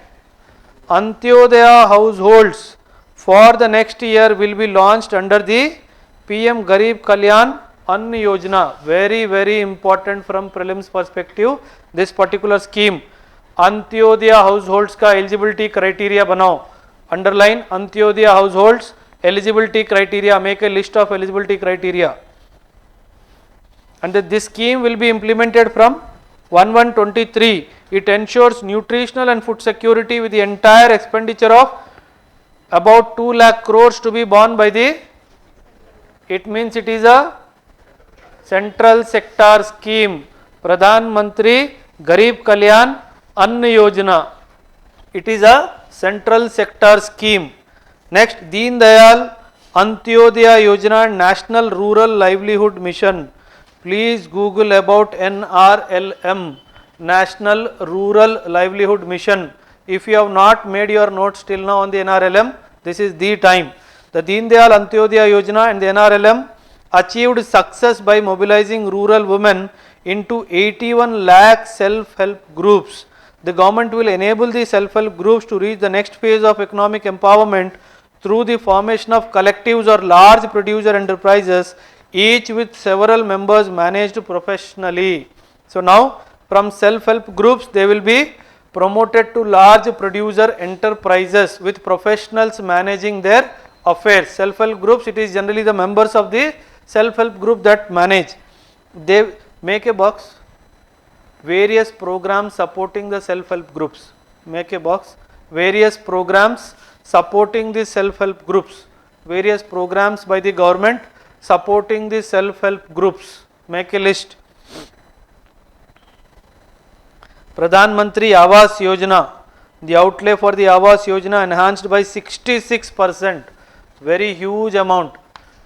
Antyodaya households for the next year will be launched under the PM Garib Kalyan Anna Yojana. Very, very important from prelims perspective. This particular scheme. Antyodaya households का eligibility criteria बनाओ. Underline Antyodaya households eligibility criteria. Make a list of eligibility criteria. And this scheme will be implemented from 1/1/23. It ensures nutritional and food security with the entire expenditure of about 2 lakh crores to be borne by the. It means it is a central sector scheme. Pradhan Mantri Garib Kalyan Anna Yojana. It is a central sector scheme. Next, Deen Dayal Antyodaya Yojana National Rural Livelihood Mission. Please Google about NRLM, National Rural Livelihood Mission. If you have not made your notes till now on the NRLM, this is the time. The Deen Dayal Antyodaya Yojana and the NRLM achieved success by mobilizing rural women into 81 lakh self-help groups. The government will enable the self-help groups to reach the next phase of economic empowerment through the formation of collectives or large producer enterprises, each with several members managed professionally. So now from self-help groups they will be promoted to large producer enterprises with professionals managing their affairs. Self-help groups, it is generally the members of the self-help group that manage. They make a box. Various programs supporting the self-help groups. Make a box. Various programs supporting the self-help groups. Various programs by the government supporting the self-help groups. Make a list. Pradhan Mantri Awas Yojana. The outlay for the Awas Yojana enhanced by 66%. Very huge amount.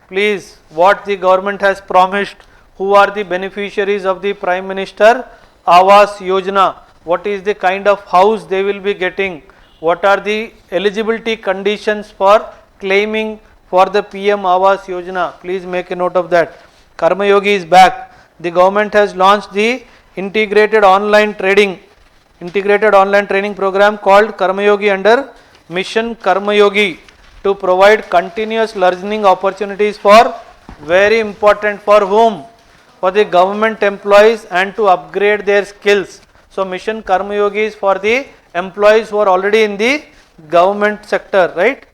Please, what the government has promised. Who are the beneficiaries of the Prime Minister Awas Yojana? What is the kind of house they will be getting? What are the eligibility conditions for claiming for the PM Awas Yojana? Please make a note of that. Karma Yogi is back. The government has launched the integrated online training program called Karma Yogi under Mission Karma Yogi to provide continuous learning opportunities for, very important for whom? For the government employees and to upgrade their skills. So Mission Karma Yogi is for the employees who are already in the government sector, right?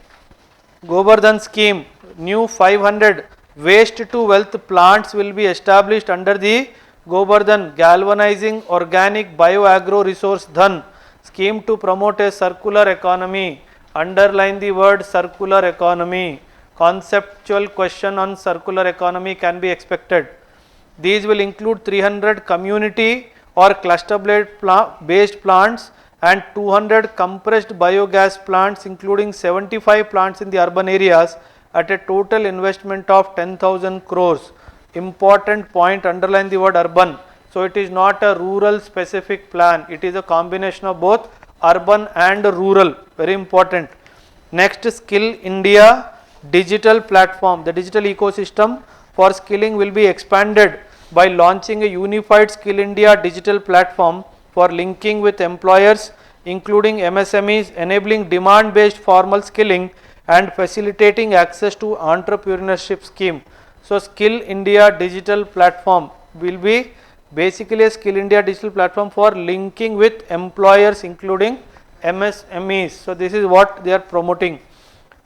Govardhan scheme, new 500 waste to wealth plants will be established under the Govardhan Galvanizing Organic Bioagro Resource Dhan scheme to promote a circular economy. Underline the word circular economy. Conceptual question on circular economy can be expected. These will include 300 community or cluster based plants and 200 compressed biogas plants, including 75 plants in the urban areas at a total investment of 10,000 crores. Important point, underline the word urban. So it is not a rural specific plan, it is a combination of both urban and rural, very important. Next, Skill India digital platform. The digital ecosystem for skilling will be expanded by launching a unified Skill India digital platform for linking with employers, including MSMEs, enabling demand-based formal skilling and facilitating access to entrepreneurship scheme. So Skill India digital platform will be basically a Skill India digital platform for linking with employers, including MSMEs. So this is what they are promoting.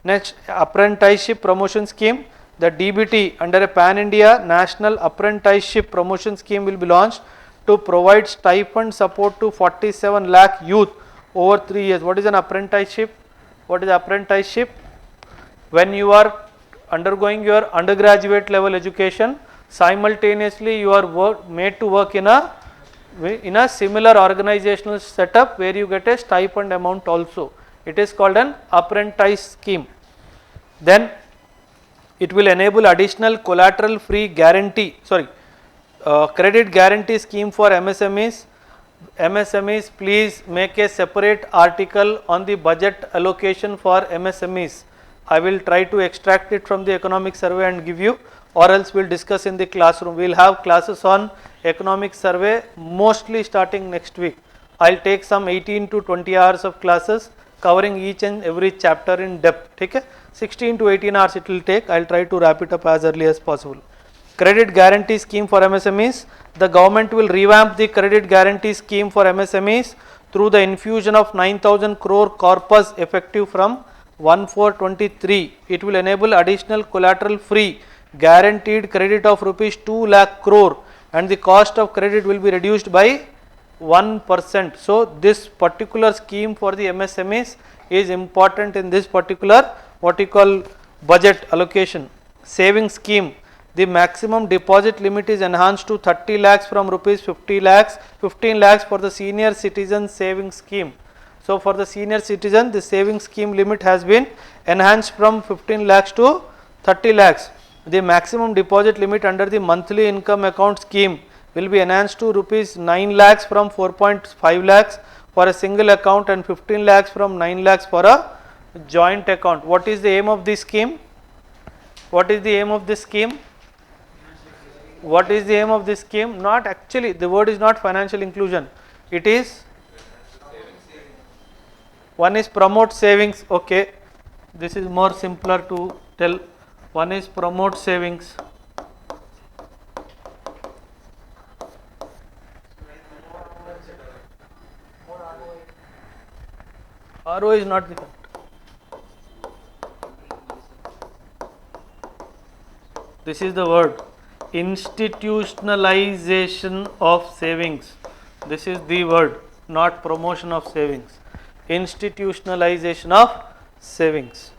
Next, apprenticeship promotion scheme. The DBT under a pan-India national apprenticeship promotion scheme will be launched to provide stipend support to 47 lakh youth over 3 years. What is an apprenticeship? What is apprenticeship? When you are undergoing your undergraduate level education, simultaneously you are made to work in a similar organizational setup where you get a stipend amount also. It is called an apprentice scheme. Then It will enable additional collateral free guarantee, credit guarantee scheme for MSMEs. MSMEs, please make a separate article on the budget allocation for MSMEs. I will try to extract it from the economic survey and give you, or else we will discuss in the classroom. We will have classes on economic survey mostly starting next week. I will take some 18 to 20 hours of classes covering each and every chapter in depth. Okay? 16 to 18 hours it will take. I will try to wrap it up as early as possible. Credit guarantee scheme for MSMEs. The government will revamp the credit guarantee scheme for MSMEs through the infusion of 9,000 crore corpus effective from 1/4/23. It will enable additional collateral free guaranteed credit of rupees 2 lakh crore and the cost of credit will be reduced by 1%. So this particular scheme for the MSMEs is important in this particular what you call budget allocation. Saving scheme. The maximum deposit limit is enhanced to 30 lakhs from rupees 15 lakhs for the senior citizen saving scheme. So for the senior citizen, the saving scheme limit has been enhanced from 15 lakhs to 30 lakhs. The maximum deposit limit under the monthly income account scheme will be enhanced to rupees 9 lakhs from 4.5 lakhs for a single account and 15 lakhs from 9 lakhs for a joint account. What is the aim of this scheme? What is the aim of this scheme? What is the aim of this scheme? Not actually, the word is not financial inclusion. It is, one is promote savings. Okay, this is more simpler to tell. One is promote savings. ROI is not the correct. This is the word. Institutionalization of savings. This is the word, not promotion of savings. Institutionalization of savings.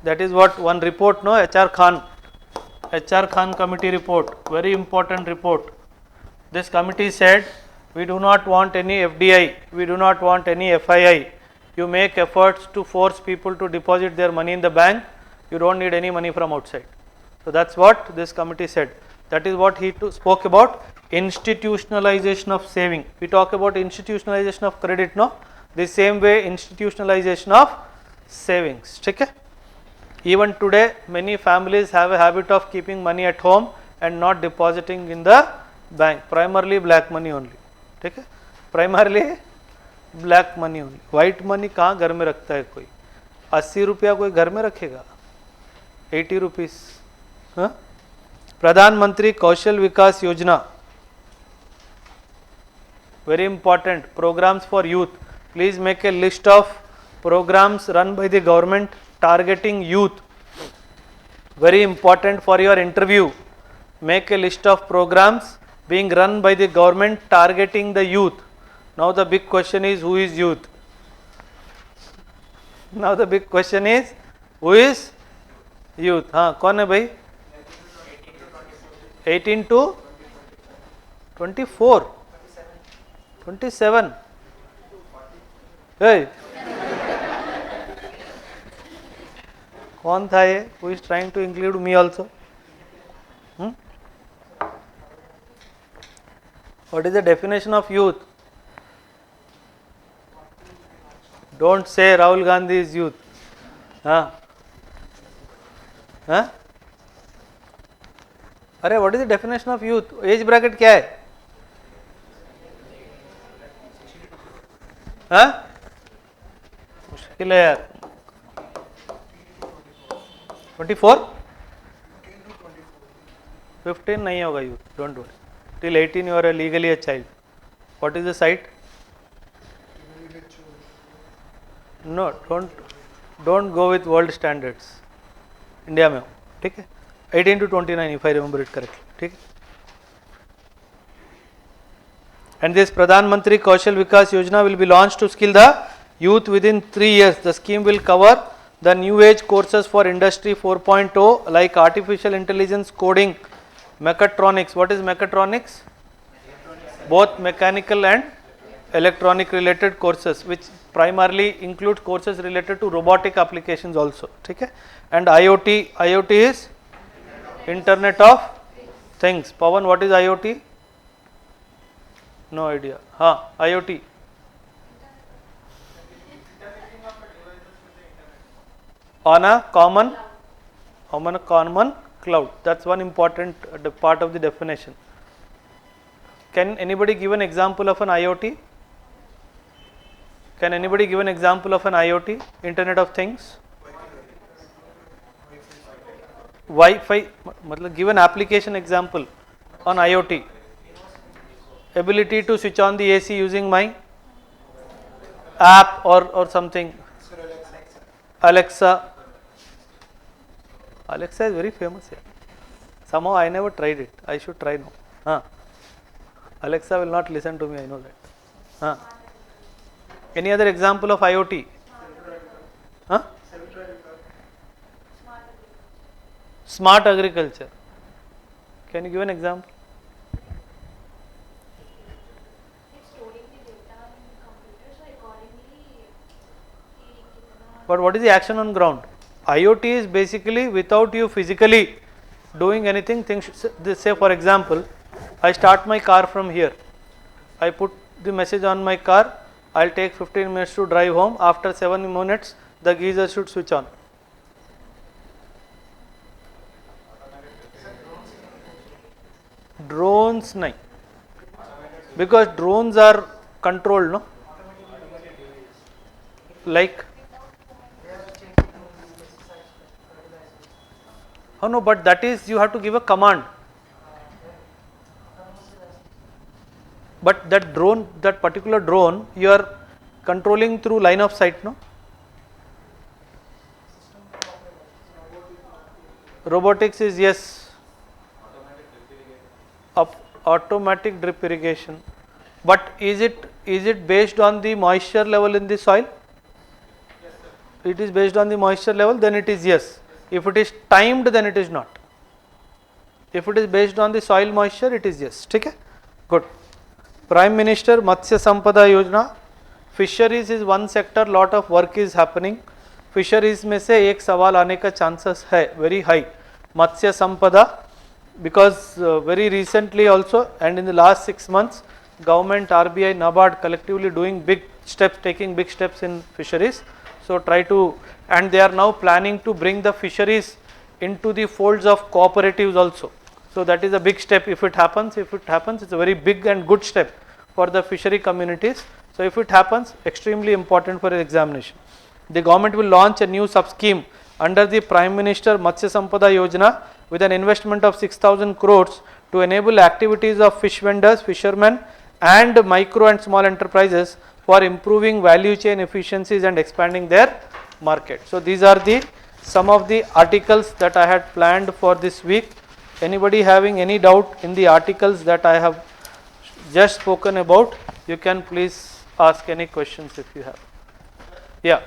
That is what one report, no, HR Khan committee report, very important report. This committee said, we do not want any FDI, we do not want any FII. You make efforts to force people to deposit their money in the bank, you don't need any money from outside. So that's what this committee said. That is what he spoke about, institutionalization of saving. We talk about institutionalization of credit, no? The same way institutionalization of savings. Okay? Even today, many families have a habit of keeping money at home and not depositing in the bank. Primarily black money only. Okay? Primarily black money only. White money कहाँ घर में रखता है कोई? 80 रुपया कोई घर में रखेगा? 80 rupees. प्रधानमंत्री कौशल विकास योजना, very important programs for youth. Please make a list of programs run by the government targeting youth. Very important for your interview. Make a list of programs being run by the government targeting the youth. Now the big question is, who is youth? Now the big question is, who is youth? हाँ, कौन है भाई? 18 to 24, 27. Hey, कौन था ये? Who is trying to include me also? What is the definition of youth? Don't say Rahul Gandhi is youth. अरे what is the definition of youth? Age bracket क्या है? मुश्किल है यार. 24? 15 नहीं होगा youth. Don't worry. Till 18 you are legally a child. What is the site? No, don't go with world standards. India में हो, ठीक है? 18 to 29 if I remember it correctly. ठीक है? And this Pradhan Mantri Kaushal Vikas Yojana will be launched to skill the youth within 3 years. The scheme will cover the new age courses for industry 4.0 like artificial intelligence, coding, mechatronics. What is mechatronics? Both mechanical and electronic related courses which primarily include courses related to robotic applications also. Okay? And IoT is Internet of Things. Pawan, what is IoT? No idea. IoT. On a common cloud. That's one important part of the definition. Can anybody give an example of an IoT? Can anybody give an example of an IoT? Internet of Things? Wi-Fi. Give an application example on IoT. Ability to switch on the AC using my app or something. Alexa. Alexa is very famous here. Somehow I never tried it. I should try now. Alexa will not listen to me, I know that. Any other example of IoT? Smart agriculture. Can you give an example? It's storing the data in computers, so accordingly But what is the action on ground? IoT is basically without you physically doing anything. Say for example, I start my car from here. I put the message on my car. I'll take 15 minutes to drive home. After 7 minutes, the geyser should switch on. Drones, nahi. Because drones are controlled, no? Like? Oh no, but that is you have to give a command. But that drone, that particular drone, you are controlling through line of sight, no? Robotics is yes. Automatic drip irrigation. But is it based on the moisture level in the soil? Yes, sir. It is based on the moisture level, then it is yes. If it is timed, then it is not. If it is based on the soil moisture, it is yes. Okay? Good. Prime Minister Matsya Sampada Yojana. Fisheries is one sector, lot of work is happening. Fisheries में से एक सवाल आने का chances है very high. Matsya Sampada, because very recently also and in the last 6 months, government, RBI, NABARD collectively doing big steps, taking big steps in fisheries. So try to, and they are now planning to bring the fisheries into the folds of cooperatives also. So that is a big step if it happens. If it happens, it's a very big and good step for the fishery communities. So if it happens, extremely important for examination. The government will launch a new sub-scheme under the Prime Minister Matsya Sampada Yojana with an investment of 6,000 crores to enable activities of fish vendors, fishermen and micro and small enterprises for improving value chain efficiencies and expanding their market. So these are some of the articles that I had planned for this week. Anybody having any doubt in the articles that I have just spoken about, you can please ask any questions if you have. Yeah.